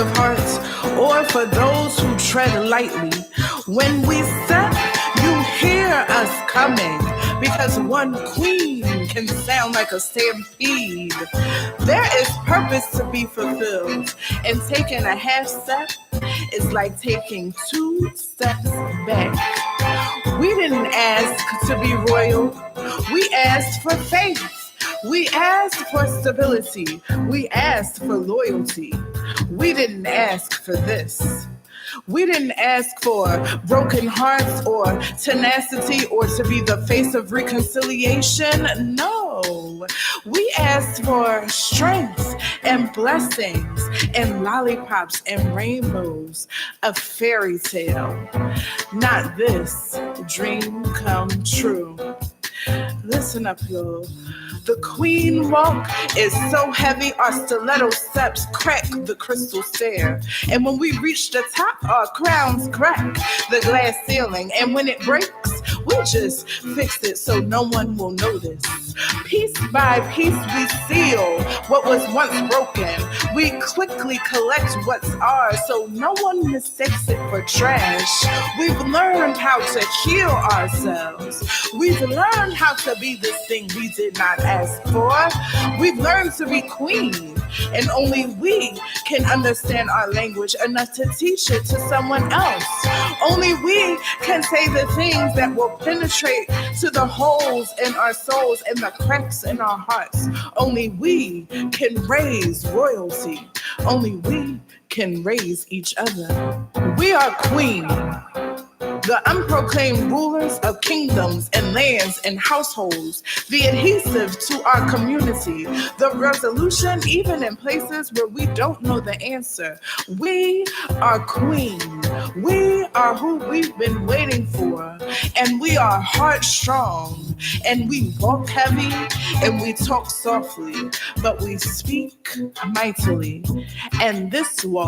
of hearts, or for those who tread lightly. When we step, you hear us coming, because one queen can sound like a stampede. There is purpose to be fulfilled, and taking a half step is like taking 2 steps back. We didn't ask to be royal. We asked for faith. We asked for stability. We asked for loyalty. We didn't ask for this. We didn't ask for broken hearts or tenacity or to be the face of reconciliation. No. We asked for strength and blessings and lollipops and rainbows, a fairy tale. Not this dream come true. Listen up, y'all. The queen walk is so heavy, our stiletto steps crack the crystal stair. And when we reach the top, our crowns crack the glass ceiling. And when it breaks, we just fix it so no one will notice. Piece by piece, we seal what was once broken. We quickly collect what's ours so no one mistakes it for trash. We've learned how to heal ourselves. We've learned how to be this thing we did not ask for. We've learned to be queen, and only we can understand our language enough to teach it to someone else. Only we can say the things that will penetrate to the holes in our souls and the cracks in our hearts. Only we can raise royalty. Only we can raise each other. We are queen, the unproclaimed rulers of kingdoms and lands and households, the adhesive to our community, the resolution even in places where we don't know the answer. We are queen. We are who we've been waiting for, and we are heart strong, and we walk heavy, and we talk softly, but we speak mightily. And this walk,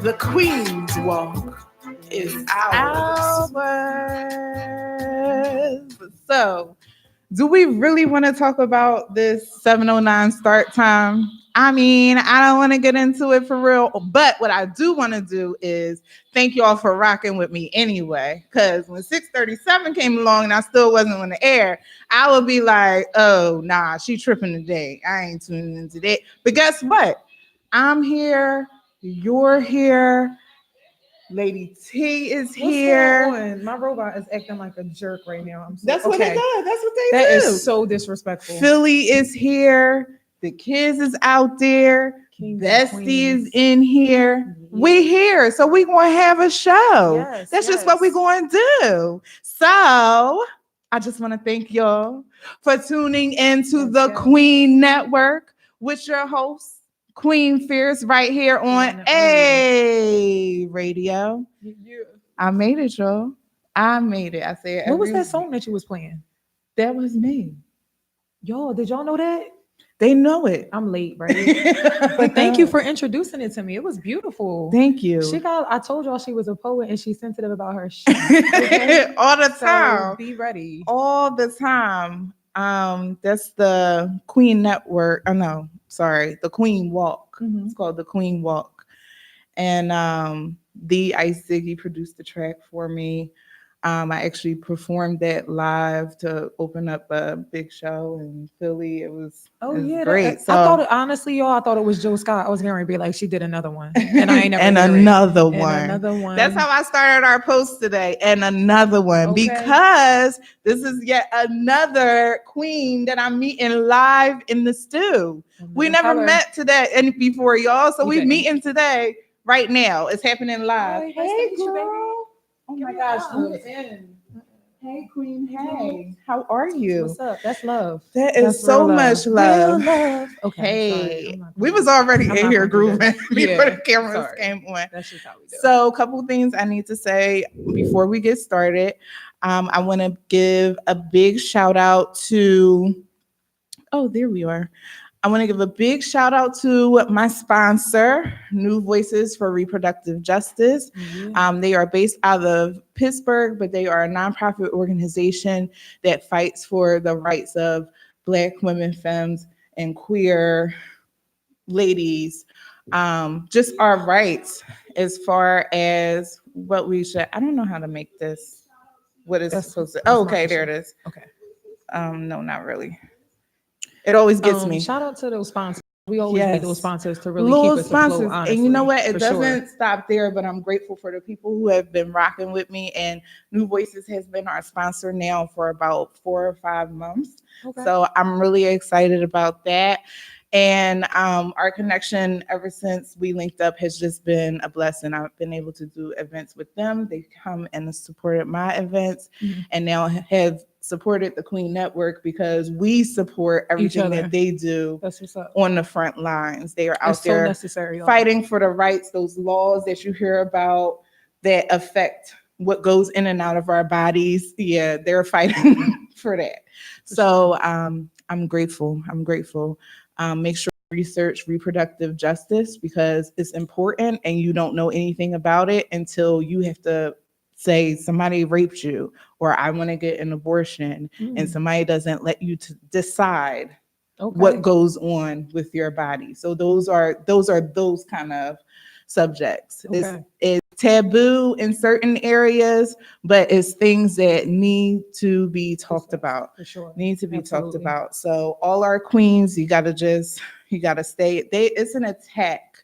the queen's walk, is ours. So, do we really want to talk about this 7:09 start time? I mean, I don't want to get into it for real, but what I do want to do is thank y'all for rocking with me anyway, because when 6:37 came along and I still wasn't on the air, I would be like, oh, nah, she tripping today. I ain't tuning in today. But guess what? I'm here. You're here. Lady T is here. What's going on? My robot is acting like a jerk right now. That's what it does. That's what they do. That is so disrespectful. Philly is here. The kids is out there. Kings Bestie is in here. Yeah. We here. So we going to have a show. Yes, That's just what we going to do. So I just want to thank y'all for tuning into the Queen Network with your host, Queen Fierce, right here on AYEE Radio. Yeah. I made it, y'all. I made it. I said, what was that song that you was playing? That was me. Y'all, did y'all know that? They know it. I'm late, right? But thank you for introducing it to me. It was beautiful. Thank you. I told y'all she was a poet and she's sensitive about her shit. Okay? All the time. So be ready. All the time. That's the Queen Network. Oh no, sorry, the Queen Walk. Mm-hmm. It's called the Queen Walk. And the Ice Ziggy produced the track for me. I actually performed that live to open up a big show in Philly. It was great. So, I thought it, honestly, y'all, I thought it was Joe Scott. I was going to be like, she did another one, and I ain't never and another one. Another one. That's how I started our post today. And another one, because this is yet another queen that I'm meeting live in the stew. We never met today and before, y'all. So we're meeting today, right now. It's happening live. Hey, girl. Oh my gosh. Hey, Queen. Hey. How are you? What's up? That's love. That's so much love. Real love. Okay. Hey. We was already in here grooving before the cameras came on. That's just how we do it. So a couple things I need to say before we get started. I want to give a big shout out to, there we are. I want to give a big shout out to my sponsor, New Voices for Reproductive Justice. Mm-hmm. They are based out of Pittsburgh, but they are a nonprofit organization that fights for the rights of Black women, femmes, and queer ladies just our rights as far as what we should. I don't know how to make this what it's That's supposed to. that's Oh, my okay, there it issue. is. Okay. No, not really. It always gets me. Shout out to those sponsors. We always need those Yes. sponsors to really keep Little us afloat, sponsors. And you know honestly, what? It for sure. doesn't stop there, but I'm grateful for the people who have been rocking with me. And New Voices has been our sponsor now for about 4 or 5 months. Okay. So I'm really excited about that. And our connection ever since we linked up has just been a blessing. I've been able to do events with them. They come and supported my events Mhm. and now have supported the Queen Network because we support Each everything other. that they do That's what's up. on the front lines. They are It's out so there necessary. y'all. fighting for the rights, those laws that you hear about that affect what goes in and out of our bodies. Yeah, they're fighting for that. For So I'm grateful. I'm grateful. Make sure you research reproductive justice because it's important and you don't know anything about it until you have to say somebody raped you or I want to get an abortion and Mm. somebody doesn't let you to decide Okay. what goes on with your body. So those kind of subjects. Okay. It's taboo in certain areas, but it's things that need to be talked Discussed, about. for sure. Need to be talked Absolutely. about. So all our queens, you gotta stay. It's an attack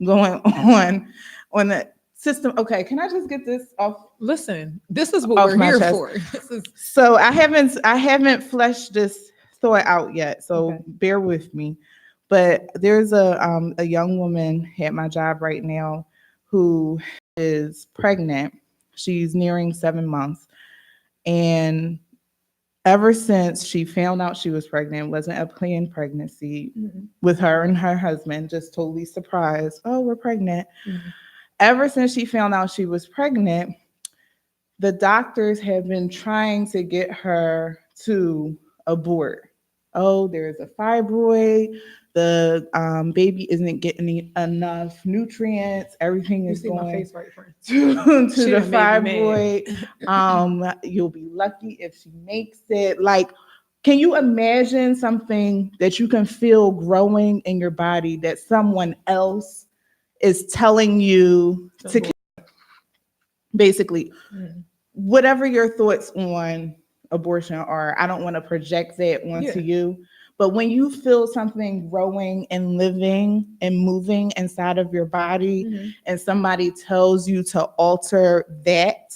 going on the system. Okay, can I just get this Listen, this is what off we're my here chest? for. This is So I haven't fleshed this thought out yet. So Okay. bear with me. But there's a young woman at my job right now who is pregnant. She's nearing 7 months. And ever since she found out she was pregnant, wasn't a planned pregnancy Mhm. with her and her husband, just totally surprised. Oh, we're pregnant. Mhm. Ever since she found out she was pregnant, the doctors have been trying to get her to abort. Oh, there's a fibroid. The baby isn't getting enough nutrients. Everything You is see my going face, right, friend? to She the done made me mad. fibroid. You'll be lucky if she makes it. Like, can you imagine something that you can feel growing in your body that someone else is telling you to basically Mm. whatever your thoughts on abortion are, I don't want to project that onto Yeah. you. But when you feel something growing and living and moving inside of your body, Mhm. and somebody tells you to alter that,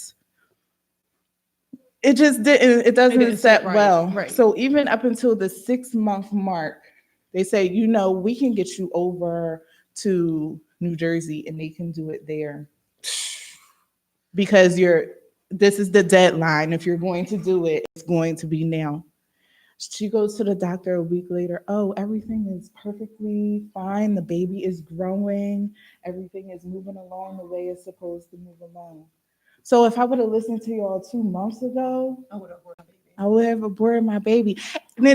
it It doesn't didn't sit set right. well. Right. So even up until the 6 month mark, they say, we can get you over to New Jersey and they can do it there because this is the deadline. If you're going to do it, it's going to be now. She goes to the doctor a week later. Oh, everything is perfectly fine. The baby is growing. Everything is moving along the way it's supposed to move along. So if I would have listened to y'all 2 months ago, I would have worked, baby. I would have aborted my baby. And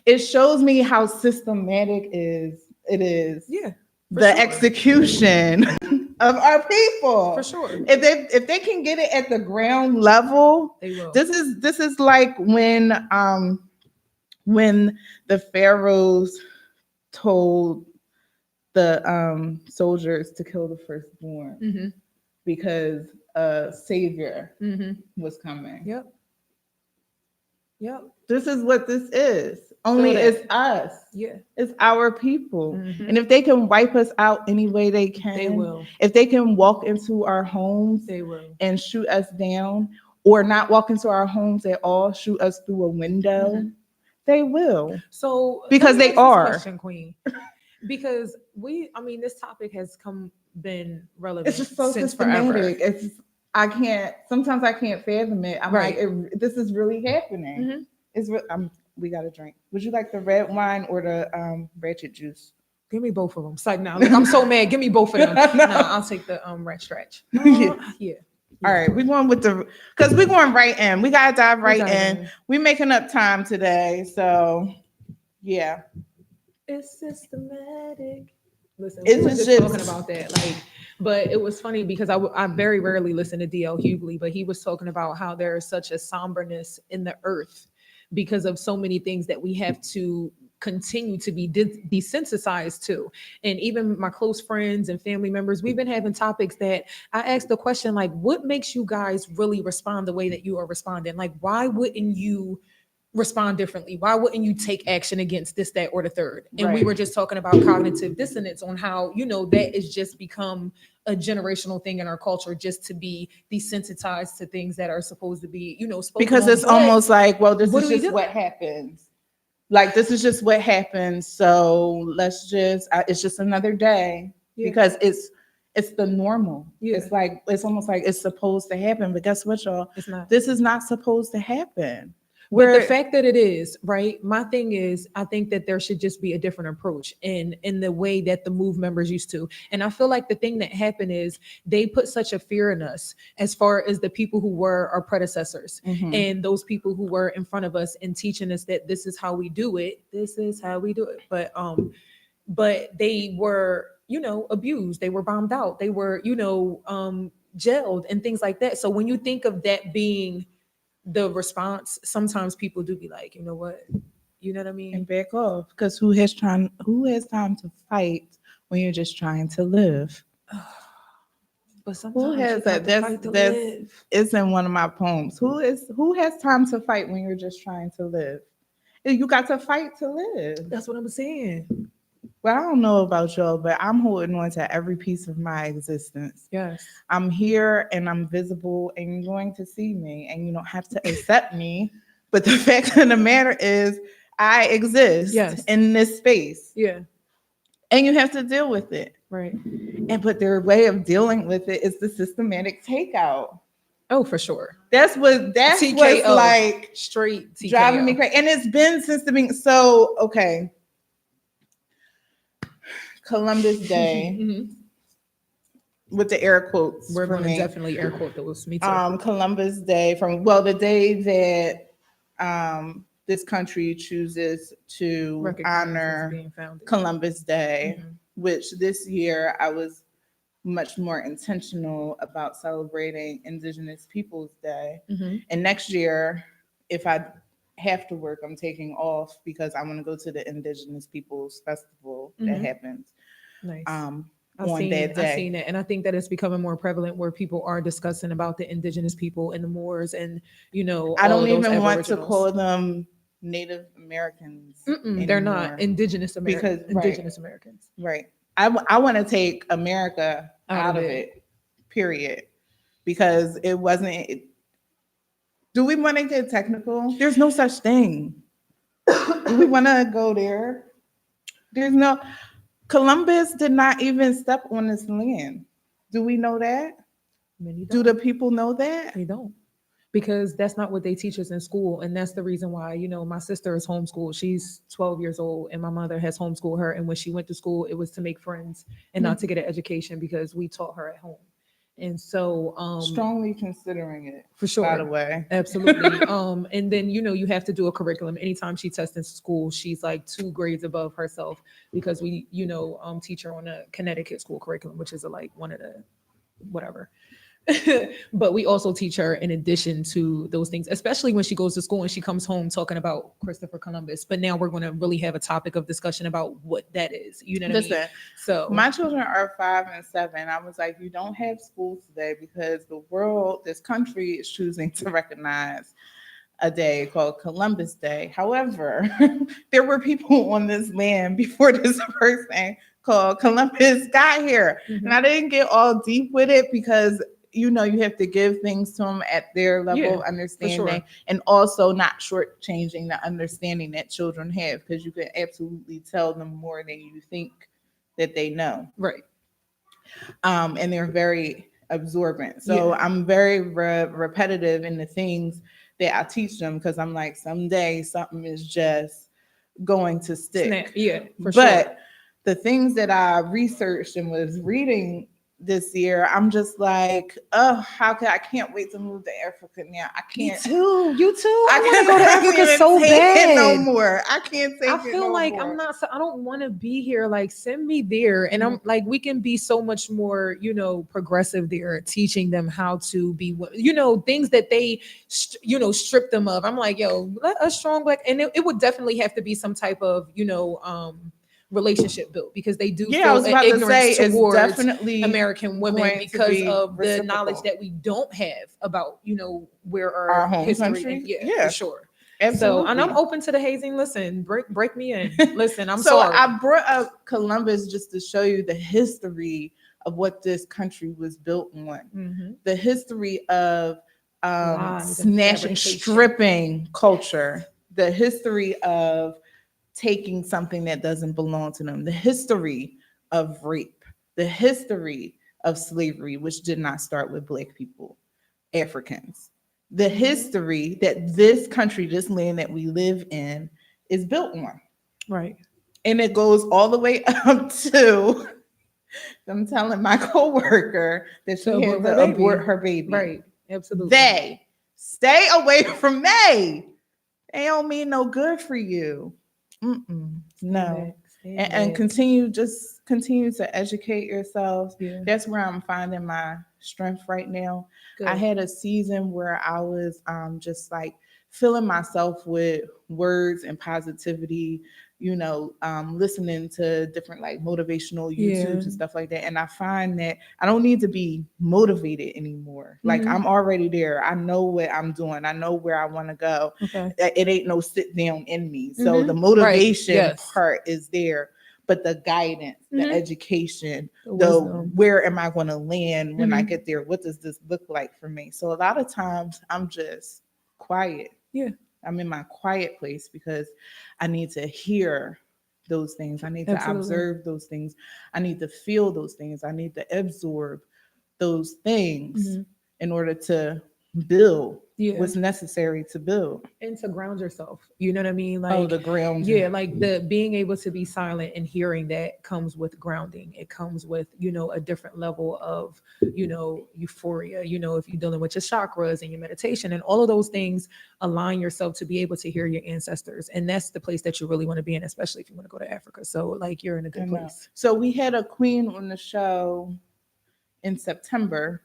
it shows me how systematic it is Yeah, for the sure. execution of our people. For sure. If they can get it at the ground level, They will. this is like when the pharaohs told the soldiers to kill the firstborn Mm-hmm. because a savior Mm-hmm. was coming. Yep. Yep. This is what this is. Only that. it's us. Yeah. It's our people. Mhm. And if they can wipe us out any way they can, They will. if they can walk into our homes They will. and shoot us down, or not walk into our homes at all, shoot us through a window, Mhm. they will. So Because let me they ask this are. question, Queen. Because this topic has been relevant It's just so since forever. systematic. Sometimes I can't fathom it. I'm Right. like, this is really happening. Mhm. We got a drink. Would you like the red wine or the ratchet juice? Give me both of them. It's like, now, look, I'm so mad. Give me both of them. No. Nah, I'll take the red stretch. Yeah. Yeah. All right, we're going because we're going right in. We gotta dive right dive in. We're making up time today, so yeah. It's systematic. Listen, It's we were just just- talking about that. But it was funny because I very rarely listen to DL Hughley, but he was talking about how there is such a somberness in the earth because of so many things that we have to continue to be desensitized to. And even my close friends and family members, we've been having topics that I asked the question, like, what makes you guys really respond the way that you are responding? Like, why wouldn't you respond differently? Why wouldn't you take action against this, that, or the third? And we Right. were just talking about cognitive dissonance on how, that has just become a generational thing in our culture, just to be desensitized to things that are supposed to be, spoken Because on. it's But almost like, well, this what is do we just do? what happens. Like, this is just what happens. So let's just, it's just another day. Yeah. Because it's the normal. Yeah. It's like, it's almost like it's supposed to happen. But guess what, y'all? It's not. This is not supposed to happen. But the fact that it is, right? My thing is, I think that there should just be a different approach in the way that the Move members used to. And I feel like the thing that happened is they put such a fear in us as far as the people who were our predecessors and those people who were in front of us and teaching us that this is how we do it. This is how we do it. But they were, abused. They were bombed out. They were, jailed and things like that. So when you think of that being the response, sometimes people do be like, you know what? You know what I mean? And back off. Because who has time to fight when you're just trying to live? But sometimes Who has that? That's it's in one of my poems. Who has time to fight when you're just trying to live? You got to fight to live. That's what I'm saying. Well, I don't know about y'all, but I'm holding on to every piece of my existence. Yes. I'm here and I'm visible and you're going to see me and you don't have to accept me. But the fact of the matter is I exist in this space. Yeah. And you have to deal with it. Right. But their way of dealing with it is the systematic takeout. Oh, for sure. That's what's like straight TKO. Driving me crazy. And it's been since the beginning. So, okay. Columbus Day with the air quotes. We're going to definitely air quote those. Me too. Columbus Day the day that this country chooses to honor Columbus Day, which this year I was much more intentional about celebrating Indigenous Peoples Day. And next year, if I have to work, I'm taking off because I want to go to the Indigenous Peoples Festival that happens. Nice. I've seen it, and I think that it's becoming more prevalent where people are discussing about the Indigenous people and the Moors, and I don't even want to call them Native Americans. They're not Indigenous Americans. Indigenous Americans. Right. I want to take America out of it. Period. Because it wasn't. Do we want to get technical? There's no such thing. Do we want to go there? There's no. Columbus did not even step on this land. Do we know that? Do the people know that? They don't. Because that's not what they teach us in school. And that's the reason why, my sister is homeschooled. She's 12 years old and my mother has homeschooled her. And when she went to school, it was to make friends and not to get an education because we taught her at home. And so strongly considering it, for sure, by the way. Absolutely. And then you have to do a curriculum. Anytime she tests in school, she's like 2 grades above herself because we teach her on a Connecticut school curriculum, which is like one of the whatever. But we also teach her in addition to those things, especially when she goes to school and she comes home talking about Christopher Columbus. But now we're going to really have a topic of discussion about what that is. You know what I mean? So my children are 5 and 7. I was like, you don't have school today because this country is choosing to recognize a day called Columbus Day. However, there were people on this land before this person called Columbus got here. And I didn't get all deep with it because you have to give things to them at their level of understanding and also not shortchanging the understanding that children have because you can absolutely tell them more than you think that they know. Right. And they're very absorbent. So I'm very repetitive in the things that I teach them because I'm like, someday something is just going to stick. Yeah, for sure. But the things that I researched and was reading this year. I'm just like, oh, I can't wait to move to Africa now. I Me can't. too. You too. I want to can't go to Africa even so take it no bad. more. I can't take I it feel no like more. I'm not. I don't want to be here. Like, send me there, and I'm like, we can be so much more, progressive there, teaching them how to be, things that they, strip them of. I'm like, yo, let a strong black, and it would definitely have to be some type of, relationship built because they do Yeah, I feel was an about to say ignorance it's towards definitely American women going to because be of the knowledge reciprocal. that we don't have about, where Our our home history country. and yeah, for Yeah, sure. So, and I'm absolutely. open to the hazing. Listen, break me in. Listen, I'm So sorry. I brought up Columbus just to show you the history of what this country was built on. Mhm. The history of Lies and snatching, fabrication. stripping culture. The history of taking something that doesn't belong to them. The history of rape. The history of slavery, which did not start with Black people, Africans. The history that this country, this land that we live in, is built on. Right. And it goes all the way up to them telling my coworker that To she had abort her to baby. abort her baby. Right. Absolutely. They stay away from me. They don't mean no good for you. No. And continue to educate yourselves. Yeah. That's where I'm finding my strength right now. Good. I had a season where I was just like filling myself with words and positivity, listening to different like motivational Yeah. YouTubes and stuff like that. And I find that I don't need to be motivated anymore. Like Mhm. I'm already there. I know what I'm doing. I know where I want to go. Okay. It ain't no sit down in me. So the Right. motivation Yes. part is there, but the guidance, the Mhm. education, The the wisdom. where am I going to land when I Mhm. get there? What does this look like for me? So a lot of times I'm just quiet. Yeah. I'm in my quiet place because I need to hear those things. I need to Absolutely. observe those things. I need to feel those things. I need to absorb those things Mhm. in order to build Yeah. what's necessary to build. And to ground yourself. You know what I mean? Oh, Like, the ground. yeah, like the being able to be silent and hearing that comes with grounding. It comes with, a different level of, euphoria. If you're dealing with your chakras and your meditation and all of those things, align yourself to be able to hear your ancestors. And that's the place that you really want to be in, especially if you want to go to Africa. So like you're in a I good know. place. So we had a queen on the show in September.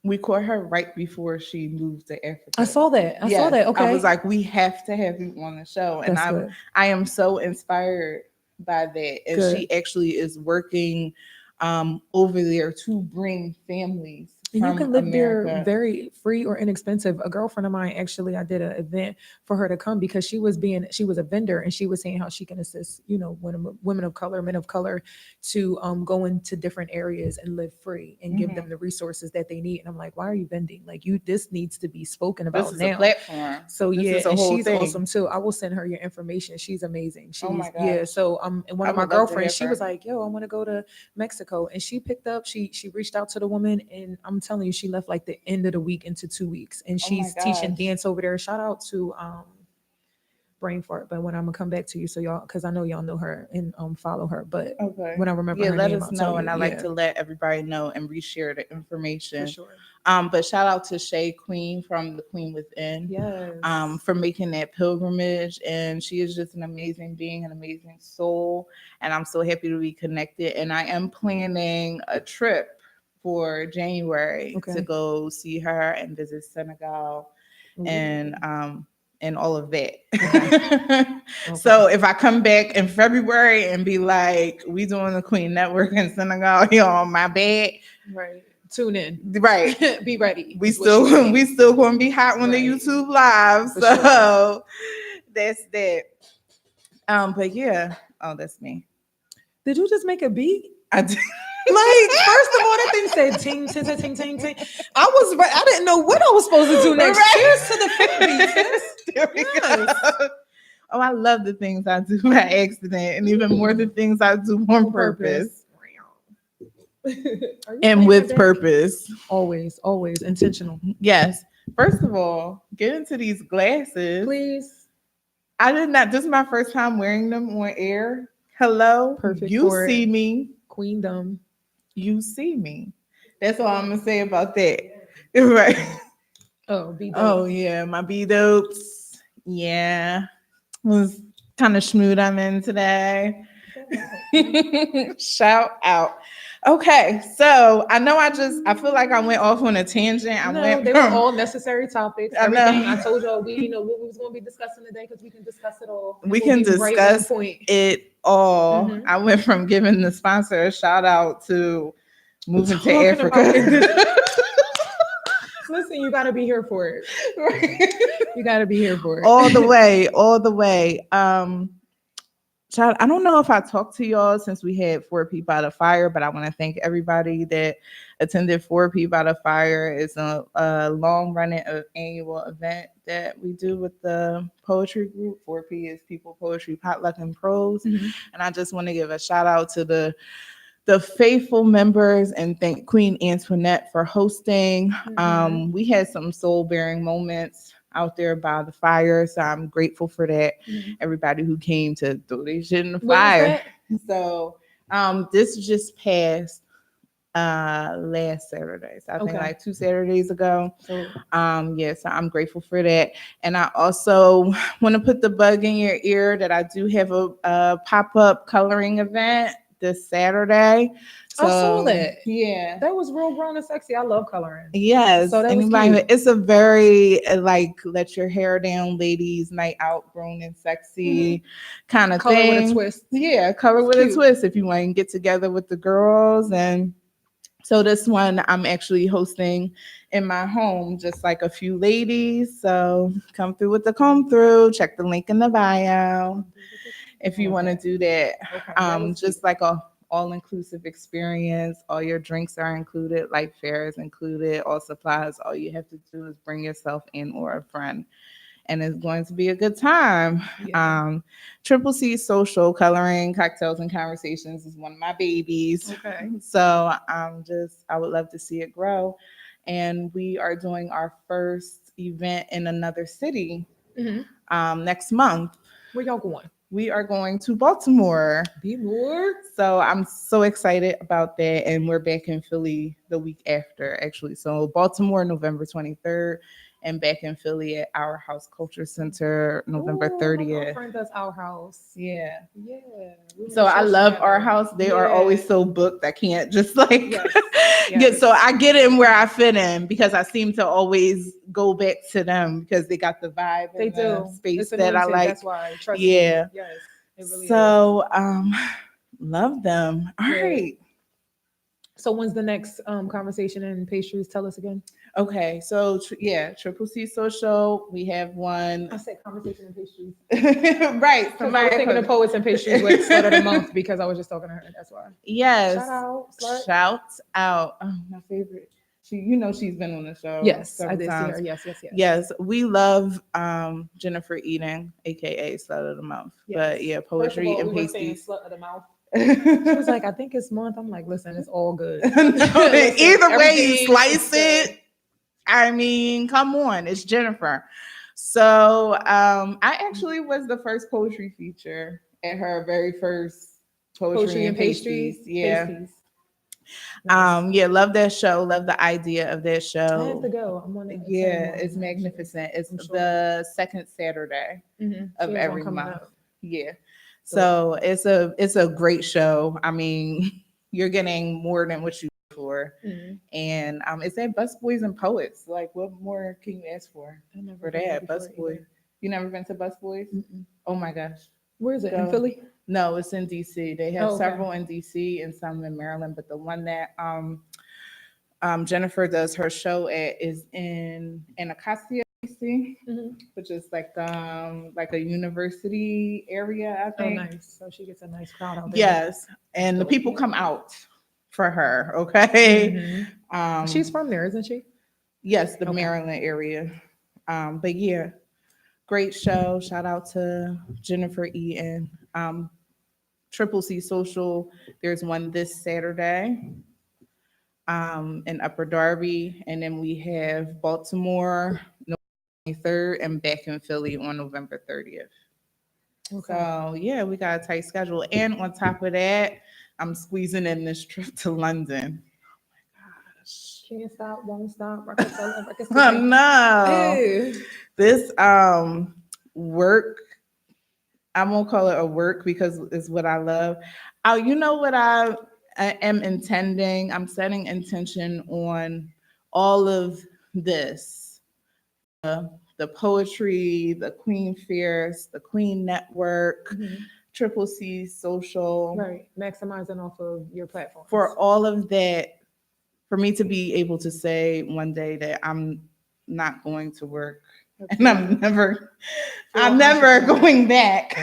We caught her right before she moved to Africa. I saw that. I saw Yes, that. I Okay. was like, we have to have you on the show, and That's good. I am so inspired by that. And Good. she actually is working over there to bring families And you from can live there America. very free or inexpensive. A girlfriend of mine, actually, I did an event for her to come because she was a vendor and she was saying how she can assist, women of color, men of color to go into different areas and live free and give them the resources that they need. And I'm like, why are you vending? Like this needs to be spoken This about is a now. platform. So This yeah, is a and whole she's thing. awesome too. I will send her your information. She's amazing. She's Oh my yeah. gosh. So and one I of my would love to girlfriends, have she her. was like, yo, I want to go to Mexico. And she picked up, she reached out to the woman, and I'm telling you, she left like the end of the week into 2 weeks. And Oh my she's teaching gosh. dance over there. Shout out to brain fart, but when I'm gonna come back to you, so y'all, because I know y'all know her and follow her, but Okay. when I remember Yeah, her let name, us I'll tell know, you. and I Yeah, like to let everybody know and reshare the for information. sure. But shout out to Shay Queen from the Queen Within. Yes. For making that pilgrimage, and she is just an amazing being, an amazing soul, and I'm so happy to be connected. And I am planning a trip for January Okay. to go see her and visit Senegal Ooh. and all of that. Okay. So if I come back in February and be like, we doing the Queen Network in Senegal, you're on my bed. Right. Tune in. Right. Be ready. We is what she said. still gonna be hot on the Right. YouTube live. For So sure. that's that. But yeah. Oh, that's me. Did you just make a beat? I did. Like, first of all, that thing said ting, ting, ting, ting, ting, ting. I didn't know what I was supposed to do next. Right. Cheers to the fit beat, sis. There we Yes. go. Oh, I love the things I do by accident, and even more the things I do on purpose Are you and playing with that back? purpose. Always, always intentional. Yes. First of all, get into these glasses. Please. I did not. This is my first time wearing them on air. Hello. Perfect You for see it. me. Queendom. you see me. That's all I'm gonna say about that. Right. Oh, be Oh dope. yeah, my B dopes. Yeah. Was kind of smooth I'm in today. Shout out. Okay, so I know I feel like I went off on a tangent. I No, went they were from all necessary topics. I Everything I know told y'all, we know what we was going to be discussing today because we can discuss it all and we we'll can be right on discuss point. it all. Hmm. I went from giving the sponsor a shout out to moving to Talking about Africa. listen, you got to be here for it. Right. You got to be here for All the it. way, all the way. Child, I don't know if I talked to y'all since we had Four Peep by the Fire, but I want to thank everybody that attended Four Peep by the Fire. It's a long running annual event that we do with the poetry group. 4P is People Poetry Potluck and Prose. Mhm. And I just want to give a shout out to the faithful members and thank Queen Antoinette for hosting. Mhm. We had some soul bearing moments out there by the fire, so I'm grateful for that. Mhm. Everybody who came to throw their shit in the When was fire. that? So this just passed last Saturday. So I think Okay. like 2 Saturdays ago. So Yeah, so I'm grateful for that. And I also want to put the bug in your ear that I do have a pop-up coloring event this Saturday. I saw So that. yeah. That was real grown and sexy. I love coloring. Yes, So that was anybody. cute. It's a very like let your hair down, ladies, night out, grown and Mhm. sexy kind of Color with a thing. twist. Yeah, color It's with a cute. twist. If you want to get together with the girls, and so this one I'm actually hosting in my home, just like a few ladies. So come through with the come through. Check the link in the bio if you want to Okay. do that. Okay. That was cute. Just like a all inclusive experience. All your drinks are included, like fare is included, all supplies. All you have to do is bring yourself in or a friend. And it's going to be a good time. Yeah. Triple C Social Coloring, Cocktails and Conversations is one of my babies. Okay. So I would love to see it grow. And we are doing our first event in another city Hmm. next month. Where y'all going? We are going to Baltimore. Be more. So I'm so excited about that. And we're back in Philly the week after, actually. So Baltimore, November 23rd, and back in Philly at Our House Culture Center, November Oh, my 30th. girlfriend does our house. Yeah. Yeah. We went So to I church love Our together. House. They are Yeah. always so booked. I can't just like Yes. get, Yes. so I get in where I fit in because I seem to always go back to them because they got the vibe They and the do. space It's that I anointed. like. That's why. Trust me. Yeah. Yes. It really is. So love them. All Yeah. right. So when's the next conversation in pastries? Tell us again. Okay, so yeah, Triple C Social. We have I one. said conversation in pastries. Right, Because I was thinking of somebody. poets and pastries with slut of the month because I was just talking to her. That's why. Shout Yes, out, slut. shout out. Oh, my favorite. She's been on the show Yes, I several did see her. times. Yes, yes, yes. Yes, we love Jennifer Eden, aka Slut of the Month. But Yes. yeah, First of poetry all, we and were saying pasties. slut of the mouth. She was No, like, I think it's month. I'm like, listen, it's all good. Listen, either way you everything is slice good. it, I mean, come on, it's Jennifer. So I actually was the first poetry feature at her very first poetry Poetry and and pasties. pastries. Yeah. Pasties. Nice. Yeah, love that show. Love the idea of that I have to show. go. I'm on to attend Yeah, one. it's Actually, magnificent. It's I'm sure. the second Saturday She of has one every coming month. up. Yeah. Dope. So it's a great show. I mean, you're getting more than what you pay for. Mhm. And it's at Busboys and Poets. Like, what more can you ask I've never for been there that? before Busboy. either. You never been to Busboys? Mm-mm. Oh my gosh. Where is it? In Go. Philly? No, it's in DC. They have Oh, okay. several in DC and some in Maryland, but the one that Jennifer does her show at is in Anacostia, DC, Hmm. which is like a university area, I Oh, think. nice. So she gets a nice crowd out there. Yes, and the Dope. people come out for her. Okay. Hmm. She's Um, from there, isn't she? yes, the Okay. Maryland area. But yeah, great show. Shout out to Jennifer Eaton. Triple C Social. There's one this Saturday in Upper Darby, and then we have Baltimore November 23rd and back in Philly on November 30th. Okay. So yeah, we got a tight schedule, and on top of that, I'm squeezing in this trip to London. Can't stop, won't stop. Rockefeller, Oh Rockefeller. no. Ew. This work, I won't call it a work because it's what I love. Oh, you know what I am intending? I'm setting intention on all of this. The poetry, the Queen Fierce, the Queen Network, Mhm. Triple C Social, Right. Maximizing off of your platforms. for all of that, for me to be able to say one day that I'm not going to work and Absolutely. I'm Feel never entrepreneur. going back.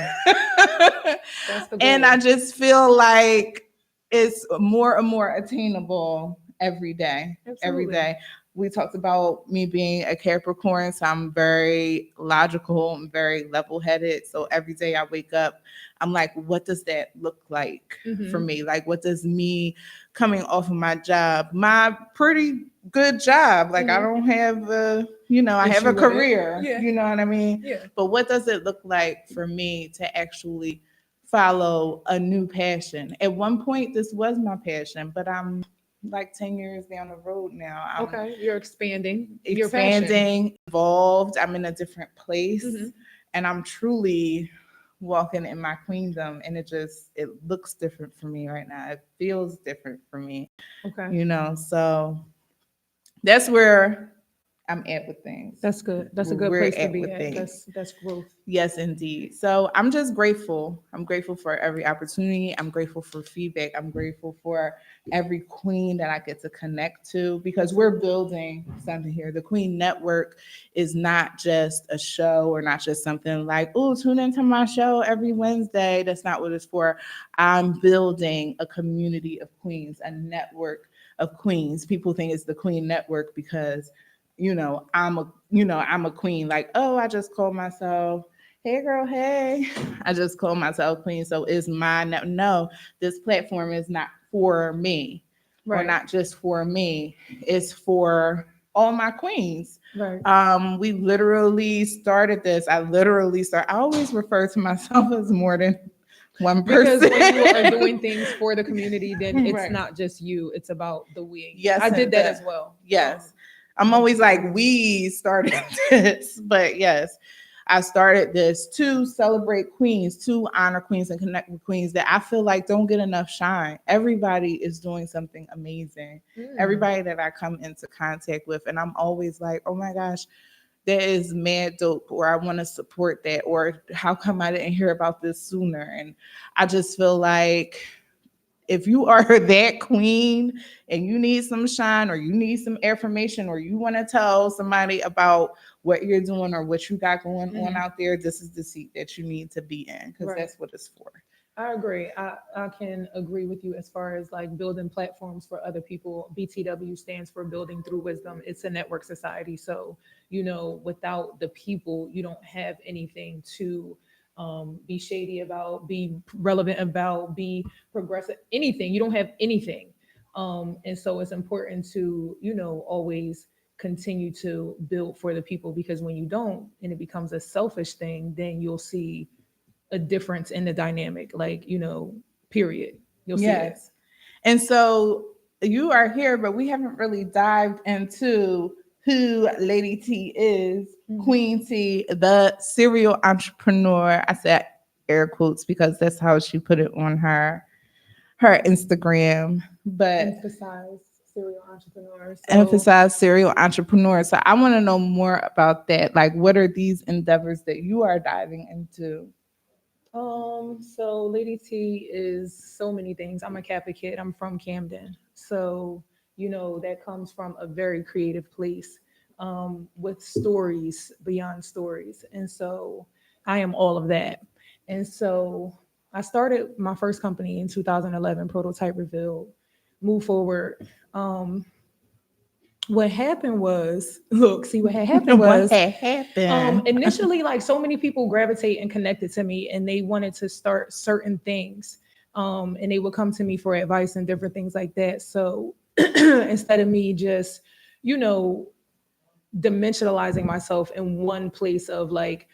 That's the And goal. I just feel like it's more and more attainable every day. Every Absolutely. day. We talked about me being a Capricorn, so I'm very logical and very level headed. So every day I wake up, I'm like, what does that look like for Mhm. me? Like, what does me coming off of my job, my pretty good job? Like, I Mhm. don't have I have Issue a with it. career, Yeah. you know what I mean? Yeah. But what does it look like for me to actually follow a new passion? At one point, this was my passion, but I'm like 10 years down the road now. I'm Okay. You're expanding your passion. expanding, evolved. I'm in a different place, Mhm. and I'm truly walking in my queendom. And it looks different for me right now. It feels different for me, Okay. So that's where I'm at with things. That's good. That's a Where good we're place to at be with at. things. That's growth. Yes, indeed. So I'm just grateful. I'm grateful for every opportunity. I'm grateful for feedback. I'm grateful for every queen that I get to connect to, because we're building something here. The Queen Network is not just a show, or not just something like, oh, tune into my show every Wednesday. That's not what it's for. I'm building a community of queens, a network of queens. People think it's the Queen Network because I'm a queen. Like, oh, I just call myself, hey girl, hey. I just call myself queen. So it's mine. No, this platform is not for me, or Right. not just for me. It's for all my queens. Right. We literally started this. I always refer to myself as more than one Because person. when you are doing things for the community, then it's Right. not just you, it's about the we. I Yes, did and that as well. yes. I'm always like, we started this, but yes, I started this to celebrate queens, to honor queens and connect with queens that I feel like don't get enough shine. Everybody is doing something amazing. Mm. Everybody that I come into contact with, and I'm always like, oh my gosh, that is mad dope, or I want to support that, or how come I didn't hear about this sooner? And I just feel like if you are that queen and you need some shine, or you need some affirmation, or you want to tell somebody about what you're doing or what you got going on Mhm. out there, this is the seat that you need to be in, because Right. that's what it's for. I agree. I can agree with you as far as like building platforms for other people. BTW stands for Building Through Wisdom. It's a network society. So, without the people, you don't have anything to be shady about, be relevant about, be progressive, anything. You don't have anything. And so it's important to, always continue to build for the people, because when you don't and it becomes a selfish thing, then you'll see a difference in the dynamic, like, period. You'll see it. Yes. And so you are here, but we haven't really dived into who Lady T is. Mhm. Queen T, the serial entrepreneur. I said air quotes because that's how she put it on her Instagram. But Emphasize serial entrepreneur. So, emphasize serial entrepreneur. So I want to know more about that. Like, what are these endeavors that you are diving into? Lady T is so many things. I'm a Kappa kid. I'm from Camden. So, that comes from a very creative place, with stories beyond stories. And so I am all of that. And so I started my first company in 2011, Prototype Revealed, Move Forward. Um, what happened was, look, see what had happened What was, had happened? initially, like, so many people gravitate and connected to me, and they wanted to start certain things, and they would come to me for advice and different things like that. So instead of me just, you know dimensionalizing myself in one place of like,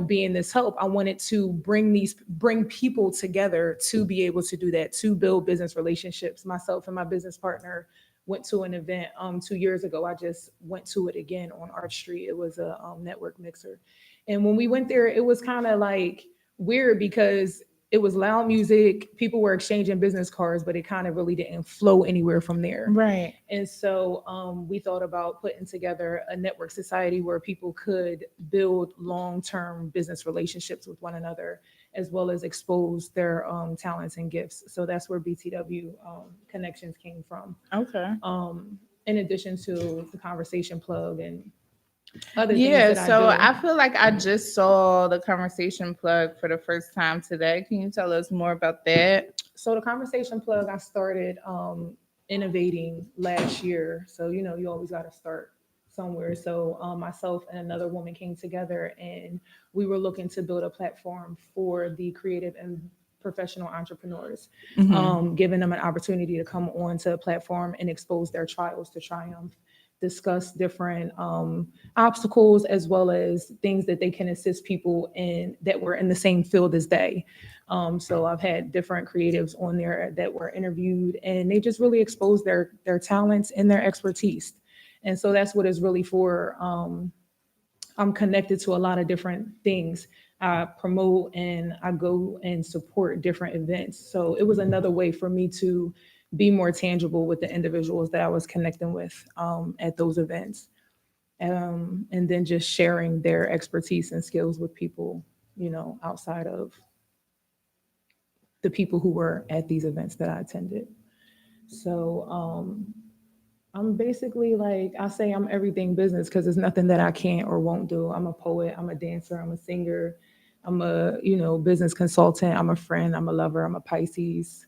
being this help. I wanted to bring people together to be able to do that, to build business relationships. Myself and my business partner went to an event 2 years ago. I just went to it again on Arch Street. It was a network mixer. And when we went there, it was kind of like weird because it was loud music. People were exchanging business cards, but it kind of really didn't flow anywhere from there. Right. And so we thought about putting together a network society where people could build long-term business relationships with one another, as well as expose their talents and gifts. So that's where BTW Connections came from. Okay. In addition to the conversation plug and other Yeah, things that so I do. I feel like I just saw the conversation plug for the first time today. Can you tell us more about that? So the conversation plug, I started innovating last year. So, you always got to start somewhere. So myself and another woman came together and we were looking to build a platform for the creative and professional entrepreneurs, giving them an opportunity to come onto a platform and expose their trials to triumph, discuss different obstacles as well as things that they can assist people in that were in the same field as they. So I've had different creatives on there that were interviewed, and they just really exposed their talents and their expertise. And so that's what it's really for. I'm connected to a lot of different things. I promote and I go and support different events. So it was another way for me to be more tangible with the individuals that I was connecting with at those events. And then just sharing their expertise and skills with people, outside of the people who were at these events that I attended. So I'm basically like, I say I'm everything business because there's nothing that I can't or won't do. I'm a poet, I'm a dancer, I'm a singer, I'm a, business consultant, I'm a friend, I'm a lover, I'm a Pisces.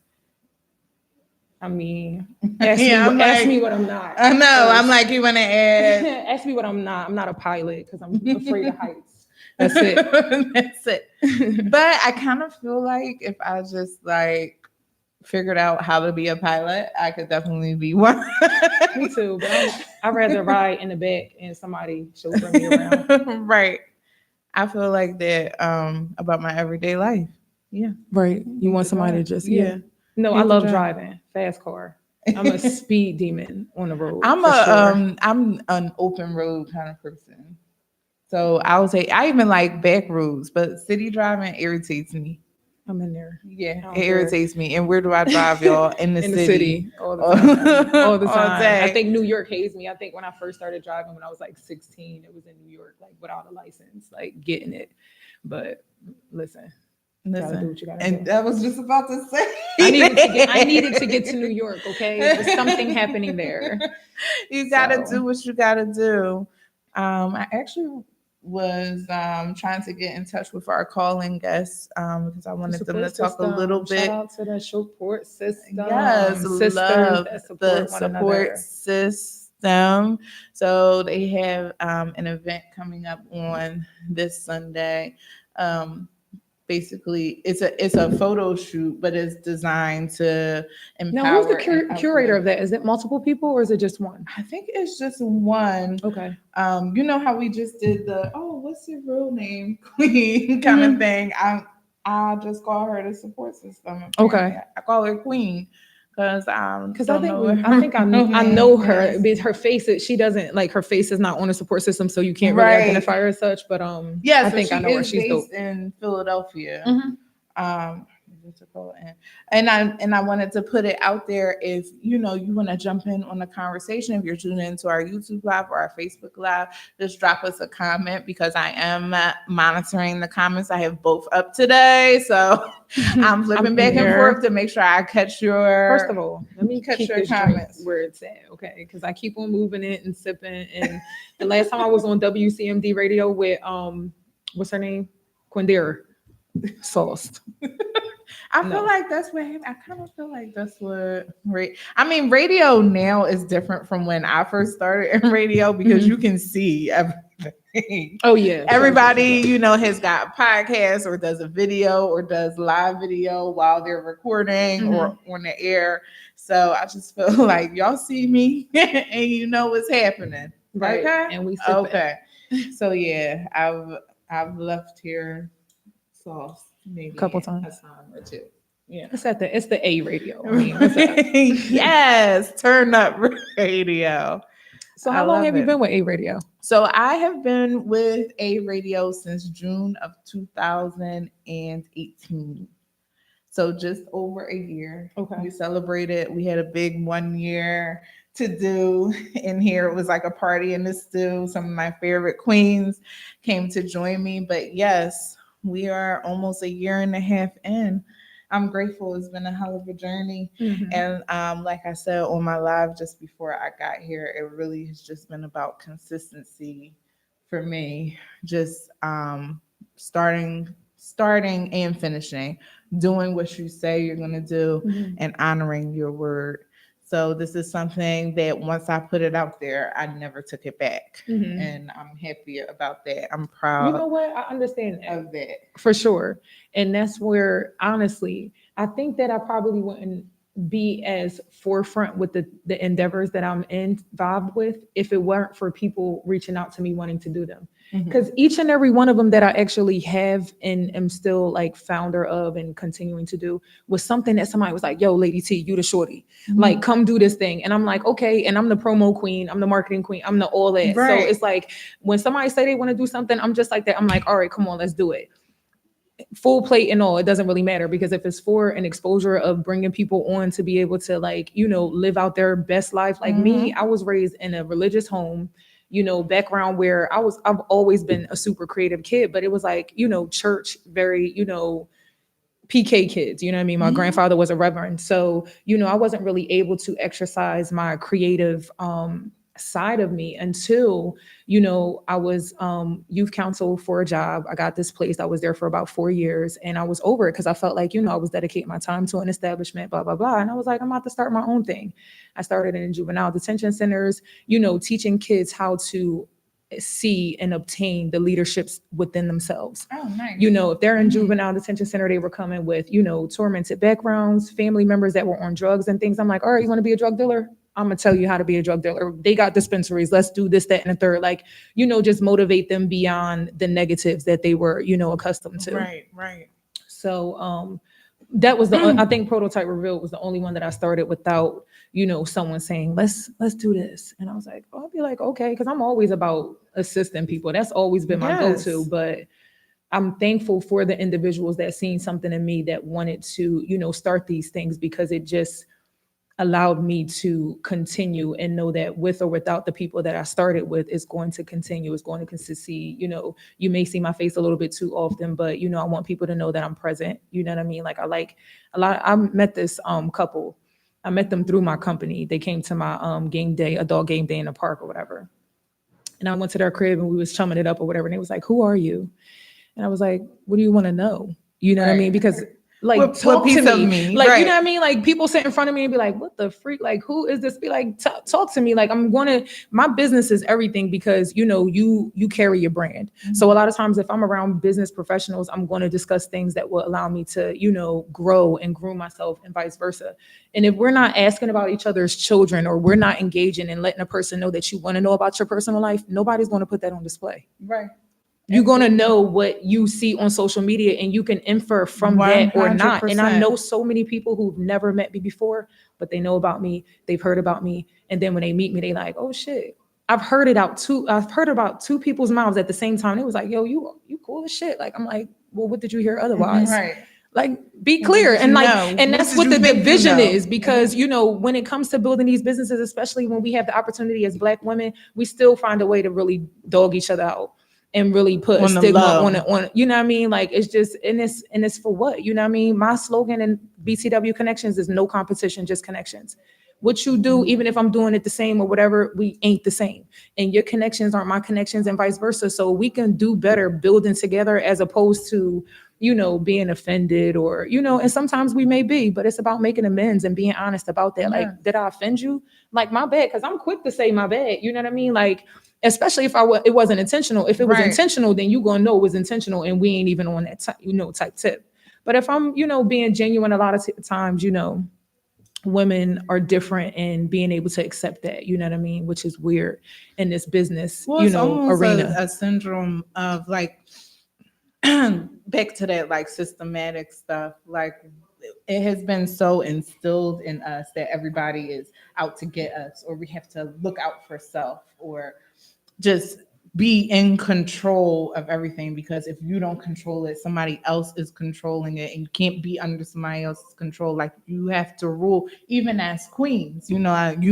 I mean, ask me what I'm not. I know. First. I'm like, you want to add? Ask me what I'm not. I'm not a pilot because I'm afraid of heights. That's it. That's it. But I kind of feel like if I just like figured out how to be a pilot, I could definitely be one. Me too. But I'd rather ride in the back and somebody chauffeur me around. Right. I feel like that about my everyday life. Yeah. Right. You want somebody to just No, I love driving fast car. I'm a speed demon on the road. I'm I'm an open road kind of person. So I would say I even like back roads, but city driving irritates me. I'm in there. Yeah, it irritates me. And where do I drive, y'all? In the city. All the time. All the time. All day. I think New York hazed me. I think when I first started driving when I was like 16, it was in New York, like without a license, like getting it. But listen. Gotta do what you gotta do. I was just about to say I needed to get to New York, okay? There's something happening there. You gotta do what you gotta do. I actually was trying to get in touch with our calling guests because I wanted them to talk a little bit. Shout out to the support system. Yes, sisters love that support the one support another. system. So they have an event coming up on this Sunday. Basically, it's a photo shoot, but it's designed to empower. Now, who's the curator of that? Is it multiple people or is it just one? I think it's just one. Okay. You know how we just did the what's your real name, Queen kind of thing. I just call her the support system. Okay. I call her Queen. Because I know her. Because her face, she doesn't like her face is not on a support system, so you can't really identify her as such. But yeah, I think I know her. She's based in Philadelphia. And I wanted to put it out there. If you want to jump in on the conversation, if you're tuning into our YouTube live or our Facebook live, just drop us a comment because I am monitoring the comments. I have both up today, so I'm flipping back and forth to make sure I catch your. First of all, let me catch your comments where it's at, okay? Because I keep on moving it and sipping. And the last time I was on WCMD radio with what's her name, Quindera, sauced. I feel like that's what I kind of feel like that's what radio now is different from when I first started in radio because you can see everything. Oh yeah. Everybody, has got podcasts or does a video or does live video while they're recording or on the air. So I just feel like y'all see me and you know what's happening. right? Okay. And we sit back. Okay. So yeah, I've left here sauce maybe Couple a times. time or two. Yeah. It's the A radio. I mean, what's up? Yes, turn up radio. So I how long love have you it. been with A radio? So I have been with A Radio since June of 2018. So just over a year. Okay. We celebrated. We had a big 1 year to do in here. It was like a party in the stew. Some of my favorite queens came to join me. But yes, we are almost a year and a half in. I'm grateful. It's been a hell of a journey. Mhm. And like I said on my live just before I got here, it really has just been about consistency for me. Just starting and finishing, doing what you say you're going to do, Mhm. and honoring your word. So this is something that once I put it out there, I never took it back. Mhm. And I'm happy about that. I'm You proud know what? I understand that. of that. For sure. And that's where, honestly, I think that I probably wouldn't be as forefront with the endeavors that I'm involved with if it weren't for people reaching out to me wanting to do them. Because each and every one of them that I actually have and am still like founder of and continuing to do was something that somebody was like, yo, Lady T, you the shorty. Like, come do this thing. And I'm like, okay. And I'm the promo queen. I'm the marketing queen. I'm the all that. Right. So it's like when somebody say they want to do something, I'm just like that. I'm like, all right, come on, let's do it. Full plate and all, it doesn't really matter, because if it's for an exposure of bringing people on to be able to, like, you know, live out their best life. Like me, I was raised in a religious home, you know, background where I've always been a super creative kid, but it was like, you know, church, very, you know, PK kids, you know what I mean? My grandfather was a reverend. So, you know, I wasn't really able to exercise my creative side of me until, you know, I was youth council for a job. I got this place. I was there for about 4 years and I was over it because I felt like, you know, I was dedicating my time to an establishment, blah, blah, blah. And I was like, I'm about to start my own thing. I started in juvenile detention centers, you know, teaching kids how to see and obtain the leaderships within themselves. Oh, nice. You know, if they're in juvenile detention center, they were coming with, you know, tormented backgrounds, family members that were on drugs and things. I'm like, all right, you want to be a drug dealer? I'm gonna tell you how to be a drug dealer. They got dispensaries. Let's do this, that, and the third. Like, you know, just motivate them beyond the negatives that they were, you know, accustomed to. Right. So that was the I think Prototype Revealed was the only one that I started without, you know, someone saying, let's do this. And I was like, oh, I'll be like, okay, because I'm always about assisting people. That's always been my go-to. But I'm thankful for the individuals that seen something in me that wanted to, you know, start these things, because it just allowed me to continue and know that with or without the people that I started with, it's going to continue, it's going to see, you know, you may see my face a little bit too often, but, you know, I want people to know that I'm present. You know what I mean? Like, I like a lot. I met this couple. I met them through my company. They came to my game day, adult game day in the park or whatever. And I went to their crib and we was chumming it up or whatever. And they was like, who are you? And I was like, what do you want to know? You know what I mean? Because like, talk piece to of me. me, Like, right. you know what I mean? Like, people sit in front of me and be like, what the freak? Like, who is this? Be like, talk to me. Like, my business is everything, because, you know, you carry your brand. So a lot of times if I'm around business professionals, I'm going to discuss things that will allow me to, you know, grow and groom myself and vice versa. And if we're not asking about each other's children, or we're not engaging and letting a person know that you want to know about your personal life, nobody's going to put that on display. Right. You're going to know what you see on social media, and you can infer from that or not. And I 100%. know so many people who've never met me before, but they know about me. They've heard about me. And then when they meet me, they like, oh shit. I've heard about two people's mouths at the same time. It was like, yo, you cool as shit. Like, I'm like, well, what did you hear otherwise? Right. Like, be clear. And like, and that's what the division is, because, you know, when it comes to building these businesses, especially when we have the opportunity as Black women, we still find a way to really dog each other out and really put a stigma on it, you know what I mean? Like, it's just, and it's for what, you know what I mean? My slogan in BTW Connections is no competition, just connections. What you do, even if I'm doing it the same or whatever, we ain't the same. And your connections aren't my connections and vice versa. So we can do better building together, as opposed to, you know, being offended or, you know, and sometimes we may be, but it's about making amends and being honest about that. Yeah. Like, did I offend you? Like, my bad. Cause I'm quick to say my bad. You know what I mean? Like, especially if it wasn't intentional. If it was intentional, then you gonna know it was intentional, and we ain't even on that type tip. But if I'm, you know, being genuine, a lot of times, you know, women are different and being able to accept that, you know what I mean, which is weird in this business, Well, it's almost arena. a syndrome of like back to that like systematic stuff. Like it has been so instilled in us that everybody is out to get us, or we have to look out for self, or just be in control of everything, because if you don't control it, somebody else is controlling it, and you can't be under somebody else's control. Like you have to rule, even as queens, you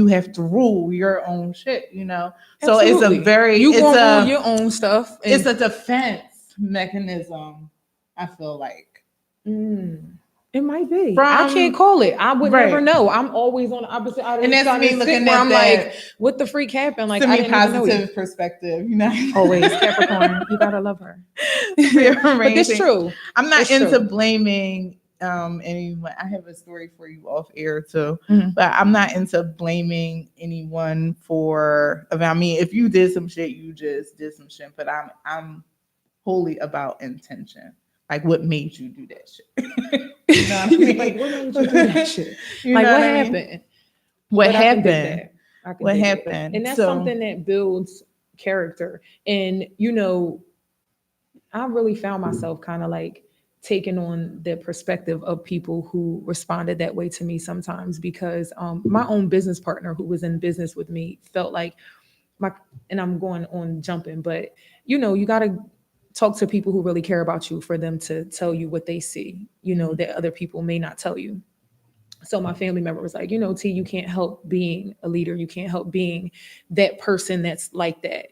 have to rule your own shit, so Absolutely. You gonna rule your own stuff, it's and a defense mechanism, I feel like. it might be. I can't From call it. I would never right. know. I'm always on the opposite side of And the that's side me of the looking where at I'm that like, what the freak happened? Like I didn't even know you. semi-positive perspective. Always Capricorn. You gotta love her. But it's Rearranging. true. I'm not It's into true. blaming anyone. I have a story for you off air too, Mhm. but I'm not into blaming anyone for. I mean, if you did some shit, you just did some shit. But I'm wholly about intention. Like, what made you do that shit? You know what I mean? Like, what made you do that shit? You Like, know what what I mean? happened? What But I can dig happened? that. I can What dig it. And happened? that's So something that builds character. And, I really found myself kind of like taking on the perspective of people who responded that way to me sometimes because my own business partner who was in business with me felt like my, and I'm going on jumping, but you got to talk to people who really care about you for them to tell you what they see, that other people may not tell you. So my family member was like, T, you can't help being a leader. You can't help being that person that's like that.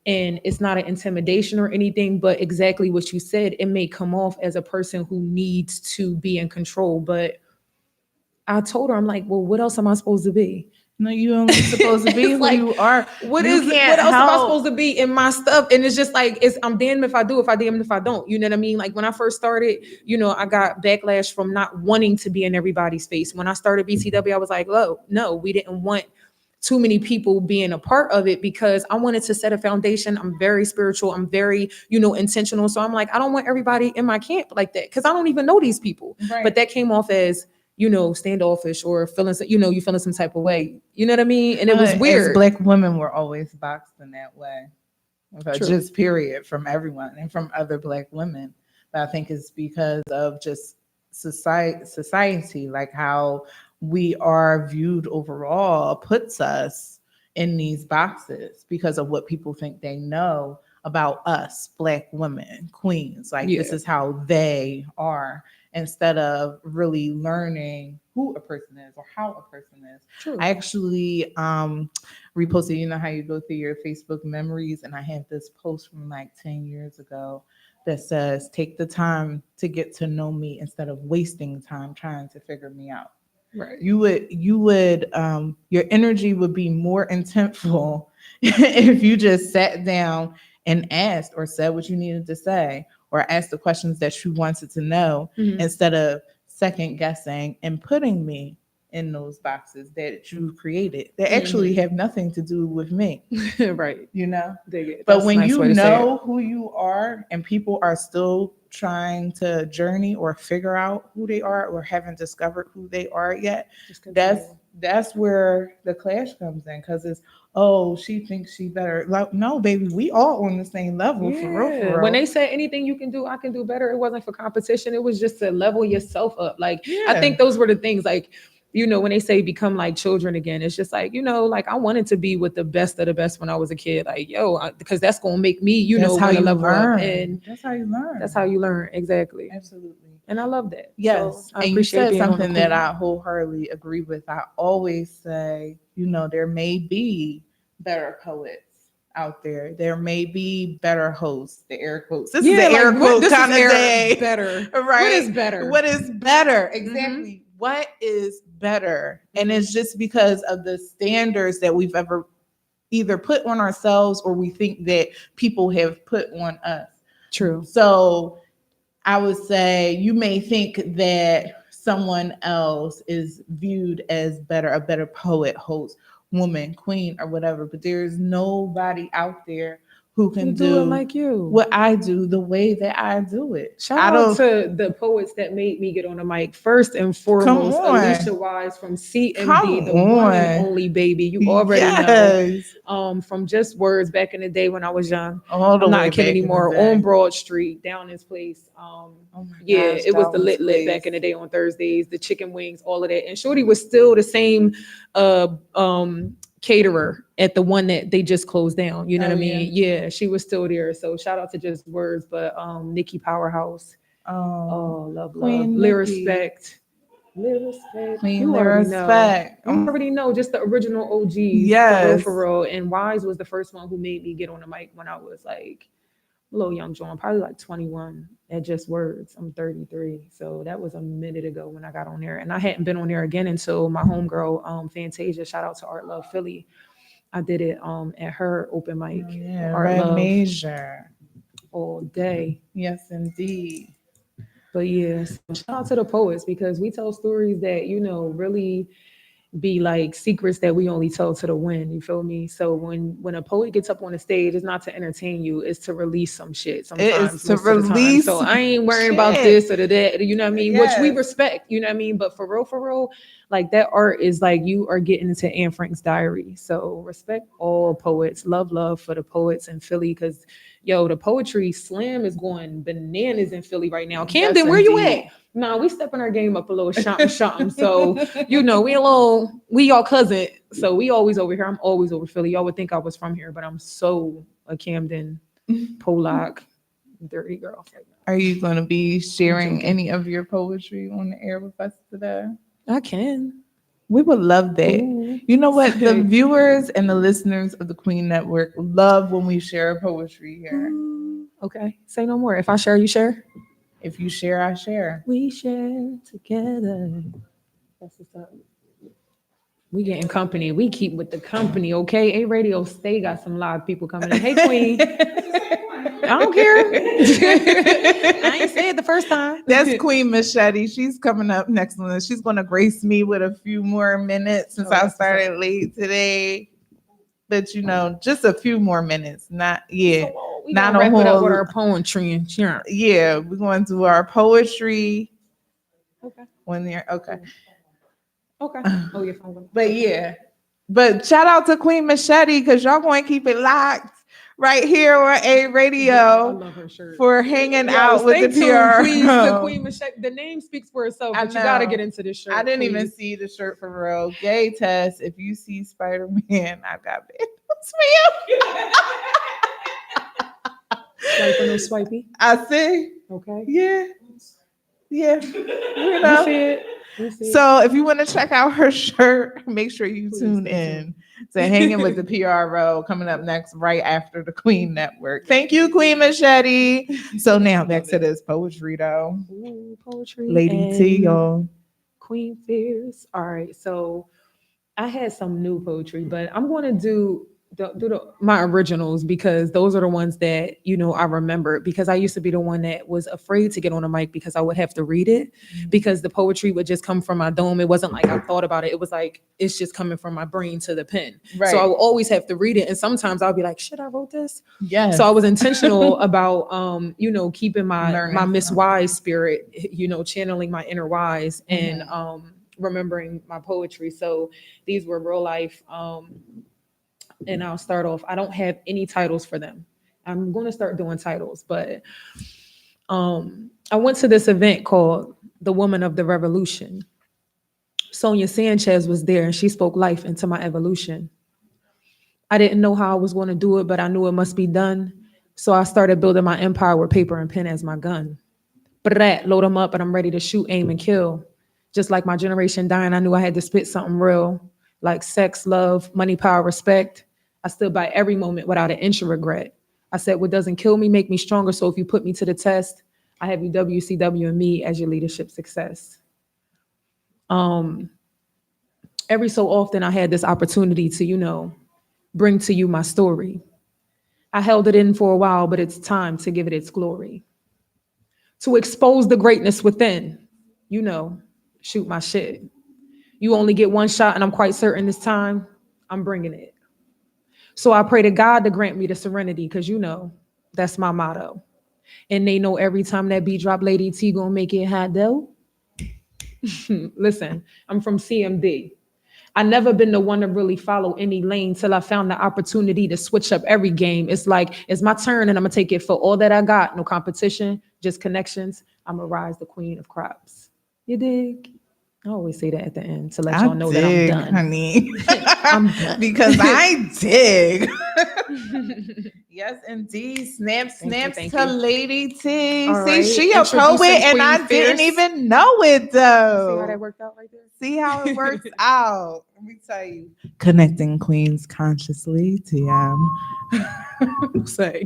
And it's not an intimidation or anything, but exactly what you said, it may come off as a person who needs to be in control. But I told her, I'm like, well, what else am I supposed to be? no, you only supposed to be It's who like, you are. what You can't else am I help. supposed to be in my stuff? And it's just like I'm damned if I do, if I damned if I don't. You know what I mean? Like when I first started, I got backlash from not wanting to be in everybody's face. When I started BTW, I was like, oh no, we didn't want too many people being a part of it because I wanted to set a foundation. I'm very spiritual. I'm very, intentional. So I'm like, I don't want everybody in my camp like that because I don't even know these people. Right. But that came off as standoffish or feeling, you feeling some type of way. You know what I mean? And it was As weird. Black women were always boxed in that way. True. Just period, from everyone and from other Black women. But I think it's because of just society, like how we are viewed overall puts us in these boxes because of what people think they know about us, Black women, queens. Like this Yeah. is how they are, instead of really learning who a person is or how a person is. True. I actually reposted, how you go through your Facebook memories, and I have this post from like 10 years ago that says, take the time to get to know me instead of wasting time trying to figure me out. Right. You would your energy would be more intentful if you just sat down and asked or said what you needed to say or asked the questions that you wanted to know, Mhm. instead of second guessing and putting me in those boxes that you created that actually have nothing to do with me. Right. Dig it. But That's a when nice you way to say it. know who you are and people are still trying to journey or figure out who they are or haven't discovered who they are yet, Just continue. that's where the clash comes in, because it's, oh, she thinks she better. Like, no, baby, we all on the same level, for real, for Yeah. real. When they say anything you can do, I can do better, it wasn't for competition. It was just to level yourself up. Like I Yeah. think those were the things. Like when they say become like children again, it's just like like I wanted to be with the best of the best when I was a kid. Like because that's gonna make me That's how want to you level up, learn. and That's how you learn. that's how you learn. Exactly. Absolutely. And I love that. Yes. So I And you appreciate said being on the something that queen. I wholeheartedly agree with. I always say, there may be better poets out there. There may be better hosts, the air quotes. This is the air quote kind of day. Better. Right? What is better? What is better? Exactly. What is better? And it's just because of the standards that we've ever either put on ourselves or we think that people have put on us. True. So I would say you may think that someone else is viewed as better, a better poet, host, woman, queen, or whatever, but there's nobody out there who can do it do like you. what I do the way that I do it. Shout I out don't to the poets that made me get on the mic. First and come foremost, on. Alicia Wise from Come CMD, the one and on. only baby. You already know. Yes. From Just Words back in the day when I was young. All the I'm way not a kid back in the anymore. day. On Broad Street, down this place. Oh my Yeah, gosh, it was the Darwin's lit back in the day on Thursdays. The chicken wings, all of that. And Shorty was still the same caterer at the one that they just closed down. You know Oh, what I mean? Yeah, she was still there. So shout out to Just Words, but Nikki Powerhouse. Oh, Oh, love, Queen Lil Nikki. Respect. Lil Respect. Queen You Lil already know. Respect. You already know, just the original OGs. Yes. For real. And Wise was the first one who made me get on the mic when I was like a little young John, probably like 21 at Just Words. I'm 33. So that was a minute ago when I got on there. And I hadn't been on there again until my homegirl, Fantasia, shout out to Art Love Philly. I did it at her open mic. Yeah, Art Red Love Major. all day. Yes, indeed. But yeah, so shout out to the poets because we tell stories that, really be like secrets that we only tell to the wind. You feel me? So when a poet gets up on the stage, it's not to entertain you, it's to release some shit. Sometimes is to most of the time. release So I ain't worrying about shit. this or that. You know what I mean? Which we Yes. respect. You know what I mean? But for real, like that art is like you are getting into Anne Frank's diary. So respect all poets. Love for the poets in Philly because the poetry slam is going bananas in Philly right now. Camden, Yes, where you at? indeed. Nah, we stepping our game up a little, something. So, we y'all cousin. So we always over here. I'm always over Philly. Y'all would think I was from here, but I'm so a Camden, Pollock, dirty girl. Are you going to be sharing any of your poetry on the air with us today? I can. We would love that. Ooh. You know what? The viewers and the listeners of the Queen Network love when we share poetry here. Okay. Say no more. If I share, you share? If you share, I share. We share together. That's what's up. We getting company. We keep with the company, okay? A Radio Stay got some live people coming in. Hey, Queen. I don't care. I ain't say it the first time. That's Queen Machete. She's coming up next one. She's going to grace me with a few more minutes since I started late today. But just a few more minutes. Not not a whole. It up with our poetry and cheering. Yeah, we're going to do our poetry. Okay. Okay. Okay. Oh, you're fine. But yeah. But shout out to Queen Machete because y'all going to keep it locked right here on A Radio. I love her shirt. For hanging out with the PR. Please, the Queen Machete. The name speaks for itself, but you got to get into this shirt. I didn't even see the shirt for real. Gay Tess, if you see Spider-Man, I got bad news for you. Swipe or no swipey? I see. Okay. Yeah. You see it. So if you want to check out her shirt, make sure you tune in to Hanging with the PRO coming up next right after the Queen Network. Thank you, Queen Machete. So now back to this poetry though. Ooh, poetry. Lady T, y'all. Queen Fierce. All right. So I had some new poetry, but I'm going to do my originals because those are the ones that I remember because I used to be the one that was afraid to get on a mic because I would have to read it because the poetry would just come from my dome. It wasn't like I thought about it. It was like it's just coming from my brain to the pen. Right. So I would always have to read it, and sometimes I'll be like, "Shit, I wrote this." Yeah. So I was intentional about keeping my Miss Wise spirit, channeling my inner Wise and remembering my poetry. So these were real life. And I'll start off. I don't have any titles for them. I'm going to start doing titles, but I went to this event called The Woman of the Revolution. Sonia Sanchez was there and she spoke life into my evolution. I didn't know how I was going to do it, but I knew it must be done. So I started building my empire with paper and pen as my gun. Brat, load them up and I'm ready to shoot, aim, and kill. Just like my generation dying, I knew I had to spit something real, like sex, love, money, power, respect. I stood by every moment without an inch of regret. I said, what doesn't kill me, make me stronger. So if you put me to the test, I have you WCW and me as your leadership success. Every so often I had this opportunity to, bring to you my story. I held it in for a while, but it's time to give it its glory. To expose the greatness within, shoot my shit. You only get one shot and I'm quite certain this time I'm bringing it. So I pray to God to grant me the serenity, because that's my motto. And they know every time that beat drop, Lady T gonna make it hot though. Listen, I'm from CMD. I never been the one to really follow any lane till I found the opportunity to switch up every game. It's like it's my turn and I'm gonna take it for all that I got. No competition, just connections. I'm gonna rise the queen of crops. You dig? I always say that at the end to let I y'all know that I'm dig, done. honey. I'm done. Because I dig. Yes, indeed. Snaps Thank to you. Lady T. All See, right, she a poet, introducing and Queen I didn't Fierce. even know it See how that though. worked out right there? See how it works out. Let me tell you. Connecting queens consciously, TM. Say.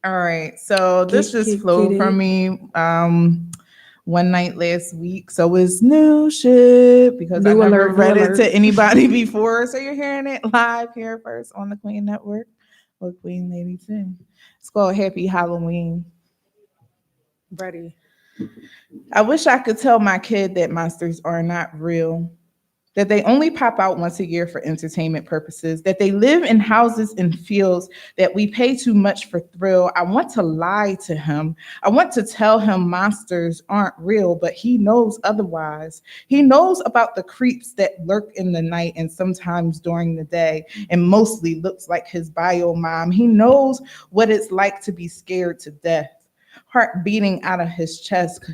All right. So this just flowed Get from it. me one night last week. So it's new shit because I New never alert, new read it to alert. anybody before. So you're hearing it live here first on the Queen Network with Queen Lady T. It's called Happy Halloween. Ready. I wish I could tell my kid that monsters are not real, that they only pop out once a year for entertainment purposes, that they live in houses and fields, that we pay too much for thrill. I want to lie to him. I want to tell him monsters aren't real, but he knows otherwise. He knows about the creeps that lurk in the night and sometimes during the day, and mostly looks like his bio mom. He knows what it's like to be scared to death, heart beating out of his chest,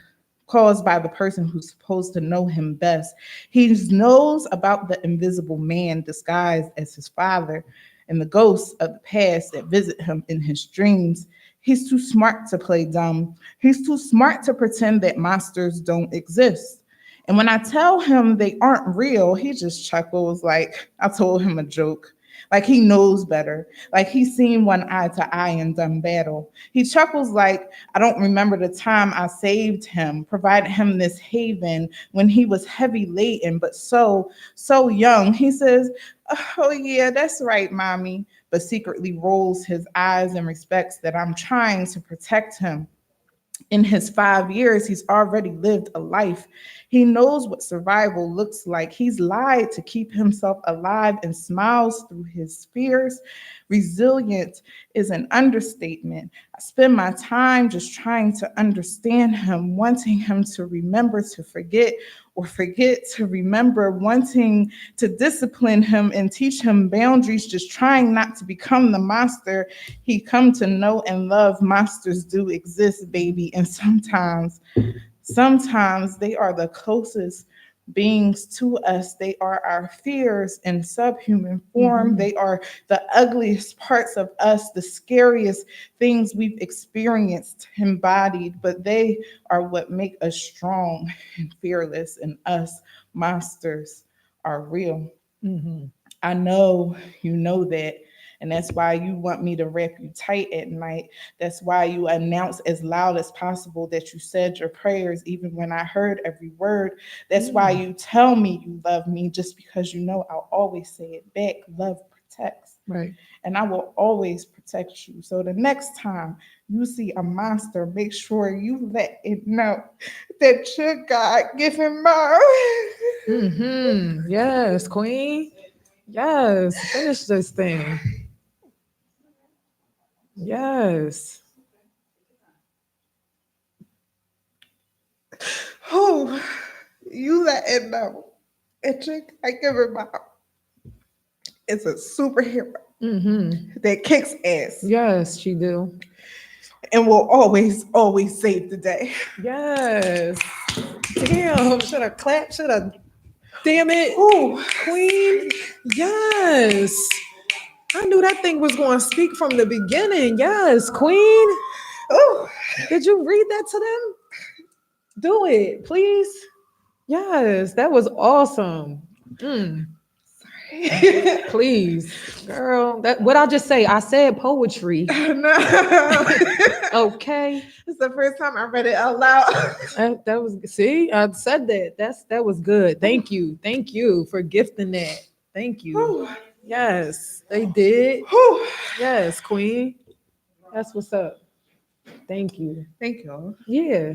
caused by the person who's supposed to know him best. He knows about the invisible man disguised as his father and the ghosts of the past that visit him in his dreams. He's too smart to play dumb. He's too smart to pretend that monsters don't exist. And when I tell him they aren't real, he just chuckles like I told him a joke. Like he knows better. Like he's seen one eye to eye and done battle. He chuckles like I don't remember the time I saved him, provided him this haven when he was heavy laden, but so young. He says, "Oh, yeah, that's right, mommy," but secretly rolls his eyes and respects that I'm trying to protect him. In his 5 years, he's already lived a life. He knows what survival looks like. He's lied to keep himself alive and smiles through his fears. Resilient is an understatement. I spend my time just trying to understand him, wanting him to remember to forget or forget to remember, wanting to discipline him and teach him boundaries, just trying not to become the monster he come to know and love. Monsters do exist, baby, and sometimes they are the closest beings to us. They are our fears in subhuman form. They are the ugliest parts of us, the scariest things we've experienced embodied, but they are what make us strong and fearless. And us monsters are real. I know you know that. And that's why you want me to wrap you tight at night. That's why you announce as loud as possible that you said your prayers, even when I heard every word. That's why you tell me you love me, just because you know I'll always say it back. Love protects. Right. And I will always protect you. So the next time you see a monster, make sure you let it know that you're God given mom. Yes, queen. Yes. Finish this thing. Yes. Who you let it know that you're God given mom is a superhero that kicks ass Yes, she do. and will always save the day. Yes. Damn. Should I clap? Should I? Damn it. Ooh. Queen. Yes. I knew that thing was going to speak from the beginning. Yes, queen. Ooh. Did you read that to them? Do it, please. Yes, that was awesome. Please, girl. That what I just say. I said poetry. No. Okay. It's the first time I read it out loud. That was see. I said that. That was good. Thank you. Thank you for gifting that. Thank you. Ooh. Yes, they did. Ooh. Yes, queen. That's what's up. Thank you. Thank you. Yeah.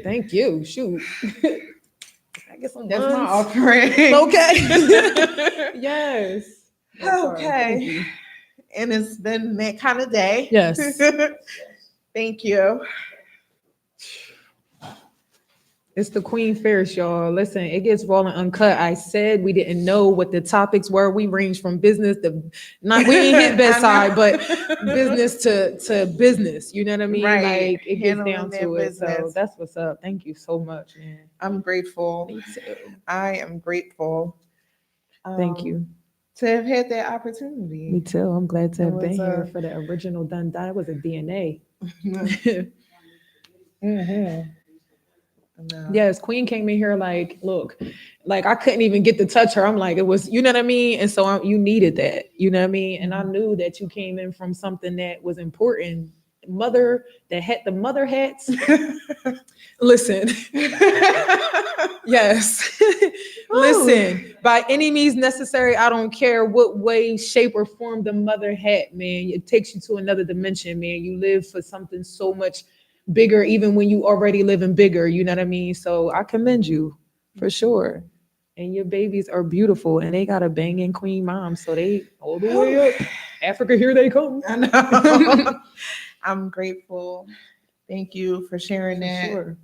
Thank you. Shoot. I get some That's my ones. offering. Okay. Yes. That's all. Thank Okay. you. And it's been that kind of day. Yes. Thank you. It's the Queen Ferris, y'all. Listen, it gets raw and uncut. I said we didn't know what the topics were. We range from business to not we ain't hit bedside, but business to business. You know what I mean? Right. Like it gets Handling down that to it. So business. that's what's up. Thank you so much, man. I'm grateful. Me too. I am grateful. Thank you. To have had that Me opportunity. too. I'm glad to It have was been here a- for the original Done That was a DNA. Mhm. No. Yes, Queen came in here like, look, like I couldn't even get to touch her. I'm like, it was, you know what I mean? And so you needed that, you know what I mean? And I knew that you came in from something that was important. Mother that had the mother hats. Listen, yes. Listen, by any means necessary, I don't care what way, shape, or form the mother hat, man. It takes you to another dimension, man. You live for something so much bigger, even when you already living bigger. You know what I mean? So I commend you for sure. And your babies are beautiful, and they got a banging queen mom, so they all the way up. Africa, here they come. I know. I'm grateful. Thank you for sharing For that sure.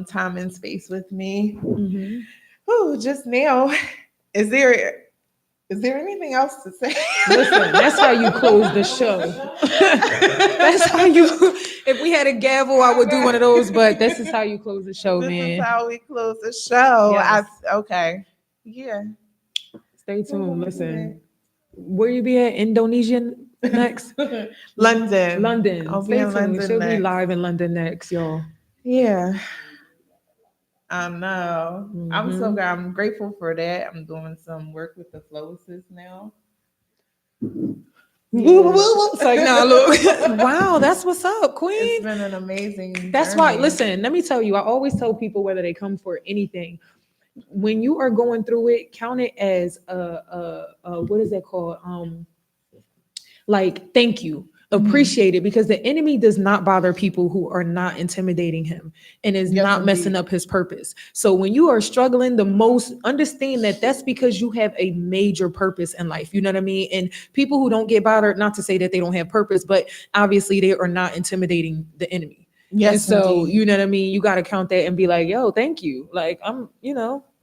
time and space with me. Mhm. Ooh, just now, is there anything else to say? Listen, that's how you close the show. That's how you. If we had a gavel, I would do one of those. But this is how you close the show, This is man. how we close the show. Yes. Okay. Yeah. Stay tuned. Listen, where you be at? Indonesian next? London. London. I'll be Stay in tuned. London She'll be next. live in London next, y'all. Yeah. I know. I'm so Mhm. glad. I'm grateful for that. I'm doing some work with the Flowises now. It's like, nah, look. Wow, that's what's up, It's Queen. been an amazing That's why. journey. Listen, let me tell you. I always tell people whether they come for anything, when you are going through it, count it as a what is that called? Like thank you, appreciate it, because the enemy does not bother people who are not intimidating him and is Yes, not messing indeed. up his purpose. So when you are struggling the most, understand that that's because you have a major purpose in life. You know what I mean? And people who don't get bothered, not to say that they don't have purpose, but obviously they are not intimidating the enemy. And Yes, so, indeed. you know what I mean? You got to count that and be like, yo, thank you. Like,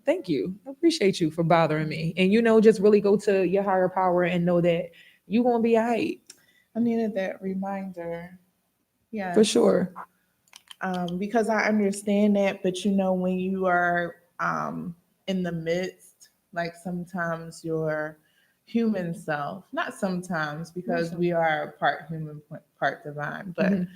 thank you. I appreciate you for bothering me. And, just really go to your higher power and know that you're going to be all right. I needed that reminder. For Yes. sure. Because I understand that, but when you are in the midst, like sometimes your human self, not sometimes because we are part human, part divine, but Mhm.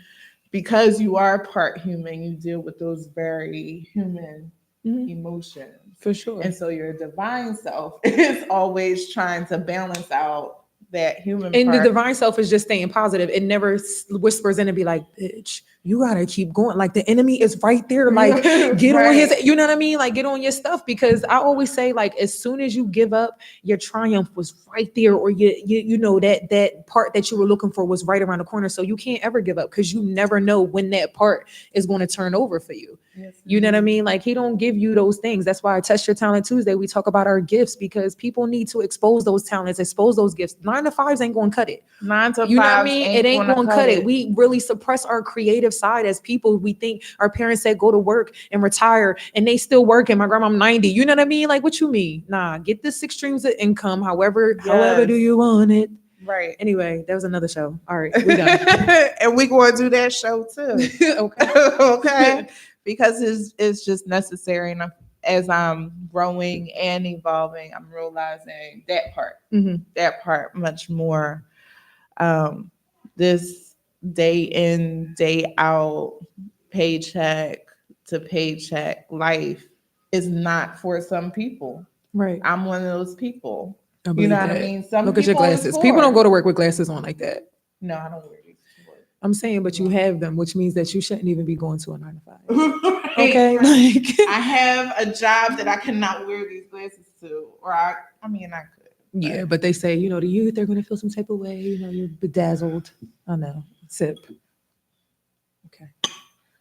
because you are part human, you deal with those very human Mhm. emotions. For sure. And so your divine self is always trying to balance out that human And the part. divine self is just staying positive. It never whispers in and be like, bitch, you gotta keep going. Like the enemy is right there. Like get on his, Right. you know what I mean? Like get on your stuff. Because I always say, like, as soon as you give up, your triumph was right there, or that part that you were looking for was right around the corner. So you can't ever give up, because you never know when that part is going to turn over for you. Yes, You know what I indeed. mean? Like he don't give you those things. That's why I Test Your Talent Tuesday, we talk about our gifts, because people need to expose those talents, expose those gifts. 9 to 5s ain't going to cut it. 9 to You know what I 5s mean? ain't It ain't gonna going to cut cut it. it. We really suppress our creative side as people. We think our parents said go to work and retire, and they still working. My grandma, I'm 90. You know what I mean? Like, what you mean? Nah, get the 6 streams of income. However Yes. do you want it? Right. Anyway, that was another show. All right, we done. And we going to do that show too. Okay. Okay. Because it's just necessary. And as I'm growing and evolving, I'm realizing Mhm. that part much more. This day in, day out, paycheck to paycheck life is not for some people. Right. I'm one of those people. I You know believe what I that. mean? Some Look at your people it's glasses. People for. don't go to work with glasses on like that. No, I don't wear these to work. I'm saying, but you have them, which means that you shouldn't even be going to a 9 to 5. Right, Okay. right. Like, I have a job that I cannot wear these glasses to, or I mean, I could. yeah, but they say, the youth, they're going to feel some type of way. You're bedazzled. I know. Sip. Okay.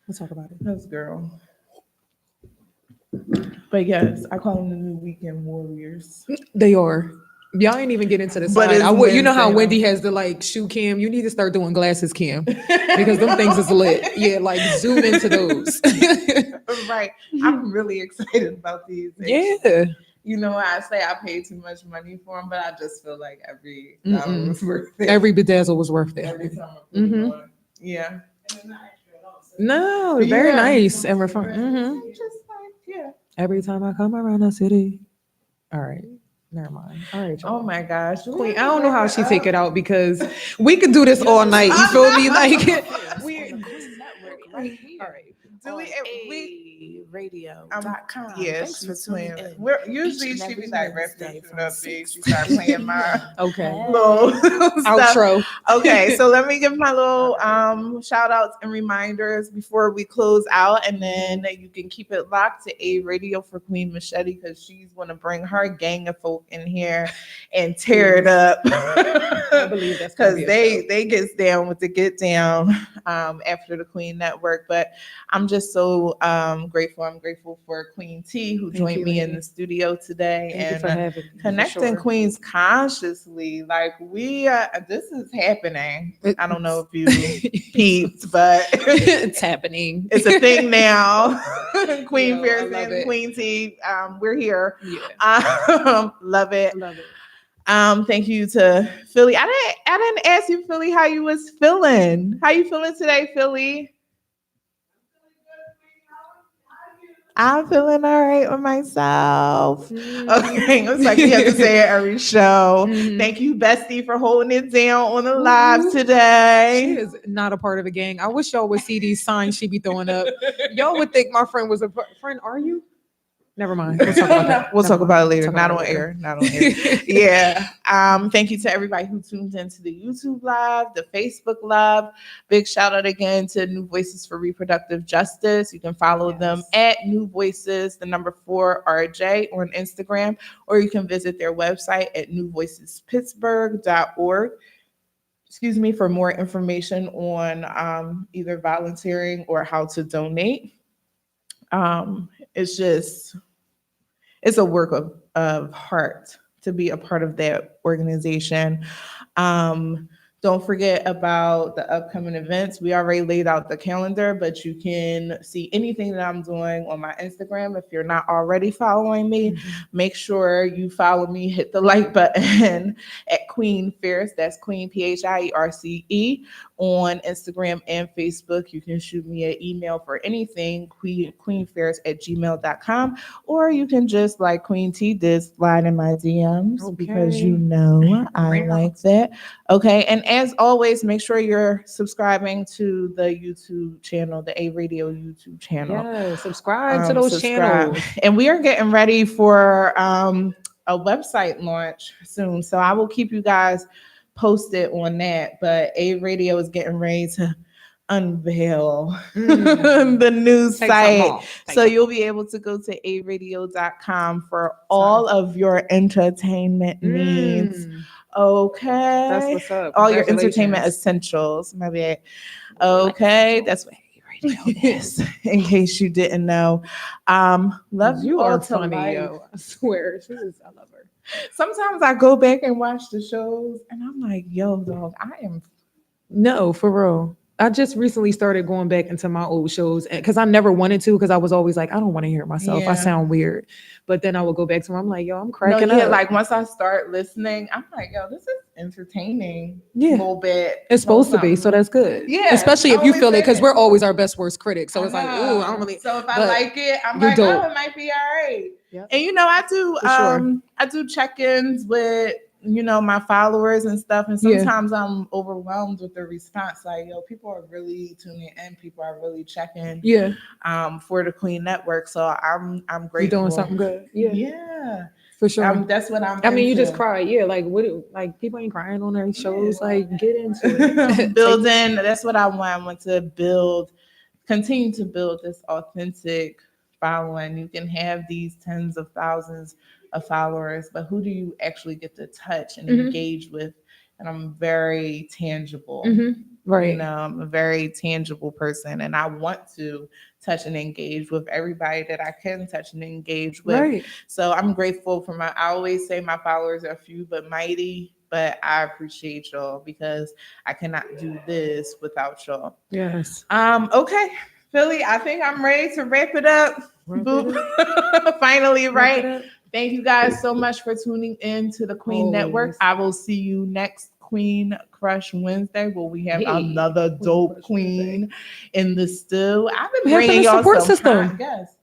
We'll talk about it. Those girl. But yes, I call them the new weekend warriors. They are. Y'all ain't even get into the But side. it's I would, you know how Wednesday, Wendy though. has the like shoe cam. You need to start doing glasses cam because them things is lit. Yeah, like zoom into those. Right. I'm really excited about these. Yeah. You know, I say I paid too much money for them, but I just feel like every dollar Mm-mm. was worth it. Every bedazzle was worth it. Every time I put it on. Yeah. No, very Yeah. nice and refreshing. Just like, yeah. Every time I come around the city. All right. Never mind. All right, y'all. Oh my gosh. Queen, I don't know how she take it out because we could do this all night. You feel me? Like we. All right. Do we radio.com. yeah, Thanks for she's tuning playing. in. We're usually Each and she be every like wrapping Wednesday shit from up big. 6 She to start 8 playing my p.m. Okay. little stuff. Outro. Okay, so let me give my little shout outs and reminders before we close out, and then you can keep it locked to A Radio for Queen Machete because she's gonna bring her gang of folk in here and tear it up. I believe that's gonna because be a show. they gets down with the get down after the Queen Network. But I'm just so grateful. I'm grateful for Queen T who Thank joined you, me in lady. the studio today Thank you and for having me. For connecting sure. queens consciously. Like we, this is happening. I don't know if you peeped, but It's happening. it's a thing now. Queen Yo, I Fierce love and it. Queen T, we're here. Yeah, Love it. I love it. Thank you to Philly. I didn't ask you, Philly, how you was feeling. How you feeling today, Philly? I'm feeling all right with myself. Okay, it's like we have to say it every show. Thank you, Bestie, for holding it down on the live Ooh. She today. is not a part of a gang. I wish y'all would see these signs she be throwing up. Y'all would think my friend was a friend. Are you? Never mind. We'll talk about that. We'll Never talk mind. about it later. Talk Not about on it later. air. Not on air. Yeah. Thank you to everybody who tuned into the YouTube live, the Facebook live. Big shout out again to New Voices for Reproductive Justice. You can follow them at New Voices, the number 4RJ on Instagram, or you can visit their website at newvoicespittsburgh.org. Excuse me, for more information on either volunteering or how to donate. It's just it's a work of heart to be a part of that organization. Um, don't forget about the upcoming events. We already laid out the calendar, but you can see anything that I'm doing on my Instagram. If you're not already following me, make sure you follow me, hit the like button at Queen Fierce. That's Queen PHIERCE on Instagram and Facebook. You can shoot me an email for anything, queenfierce@gmail.com, or you can just, like Queen T did, slide in my DMs because you know I like that. Okay, and as always, make sure you're subscribing to the YouTube channel, the A Radio YouTube channel. Yeah, subscribe to those channels. And we are getting ready for a website launch soon, so I will keep you guys posted on that. But A Radio is getting ready to unveil the new site. So you'll be able to go to aradio.com for all of your entertainment needs. Okay. That's what's up. All your entertainment Congratulations. essentials. My bad. Okay. That's what radio is, in case you didn't know. Love You all are to funny, life. yo. I swear. I love her. Sometimes I go back and watch the shows and I'm like, yo, dog, I am. No, for real. I just recently started going back into my old shows because I never wanted to because I was always like, I don't want to hear myself. I Yeah. sound weird. But then I would go back to them. I'm like, yo, I'm No, cracking yeah, up. like once I start listening, I'm like, yo, this is entertaining. Yeah. A little bit. It's supposed to be, so that's good. Yeah, especially I if you always feel it, say because that. we're always our best worst critics. So it's like, know. ooh, I don't really. So if I but like it, I'm you're like, dope. oh, it might be all right. Yep. And you know, I do For sure. I do check-ins with, you know, my followers and stuff. And Yeah. sometimes I'm overwhelmed with the response. Like, yo, people are really tuning in, people are really checking Yeah, for the Queen Network. So I'm grateful. you're doing something good. Yeah, Yeah. for sure. That's what I'm I mean, you just into. cry. Yeah, like what? Like people ain't crying on their shows. Like get into it. Building, that's what I want. I want to continue to build this authentic following. You can have these tens of thousands of followers, but who do you actually get to touch and engage with? And I'm very tangible. Right. I'm a very tangible person, and I want to touch and engage with everybody that I can touch and engage with. Right. So I'm grateful for I always say my followers are few but mighty, but I appreciate y'all because I cannot do this without y'all. Yes. Okay, Philly, I think I'm ready to wrap it up. Wrap Boop. it Finally, Wrap it right? up. Thank you guys so much for tuning in to the Queen Network. Always. I will see you next Queen Crush Wednesday where we have Hey, another Queen dope Crush queen in the stew. I've been We have bringing the y'all support some system. hot guests.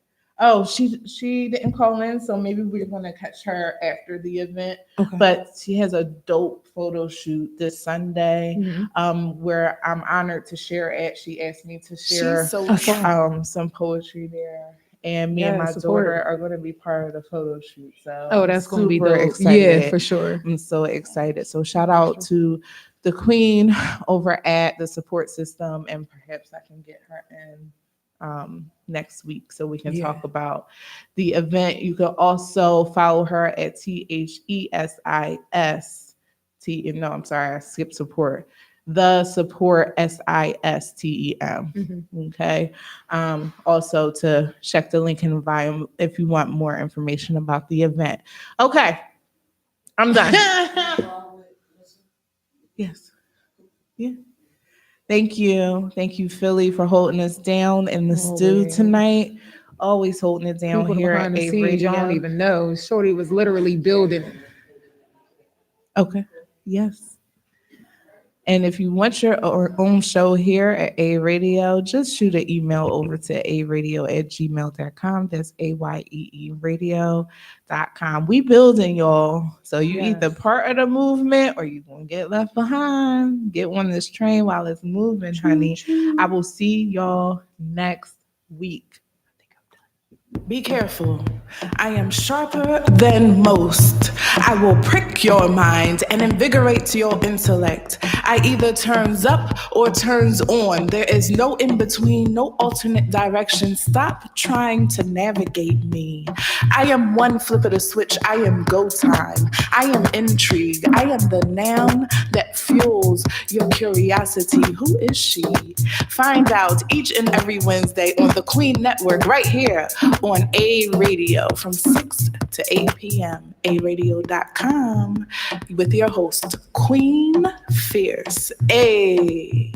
Oh, she didn't call in, so maybe we're gonna catch her after the event. Okay. But she has a dope photo shoot this Sunday, Mhm. where I'm honored to share at. She asked me to share She's so I saw. some poetry there. And me and Yeah, my support. daughter are going to be part of the photo shoot. So Oh, I'm that's gonna be super dope. Yeah, excited. for sure. I'm so excited. So shout out to the queen over at the support system, and perhaps I can get her in next week so we can Yeah. talk about the event. You can also follow her at THESIS. No, I'm sorry, I skipped support. The support SISTEM. Mhm. Okay. Also to check the link in the bio if you want more information about the event. Okay, I'm done. Yes. Yeah. Thank you, Philly, for holding us down in the stew Always. tonight. Always holding it down People here at behind the A scenes, y'all don't Radio. even know. Shorty was literally building. Okay. Yes. And if you want your own show here at A Radio, just shoot an email over to aradio@gmail.com. That's AYEE radio.com. We building, y'all. So you either Yes. part of the movement or you going to get left behind. Get on this train while it's moving, honey. I will see y'all next week. Be careful. I am sharper than most. I will prick your mind and invigorate your intellect. I either turns up or turns on. There is no in between, no alternate direction. Stop trying to navigate me. I am one flip of the switch. I am go time. I am intrigue. I am the noun that fuels your curiosity. Who is she? Find out each and every Wednesday on the Queen Network right here on A Radio from 6 to 8 p.m. aradio.com with your host, Queen Fierce. A.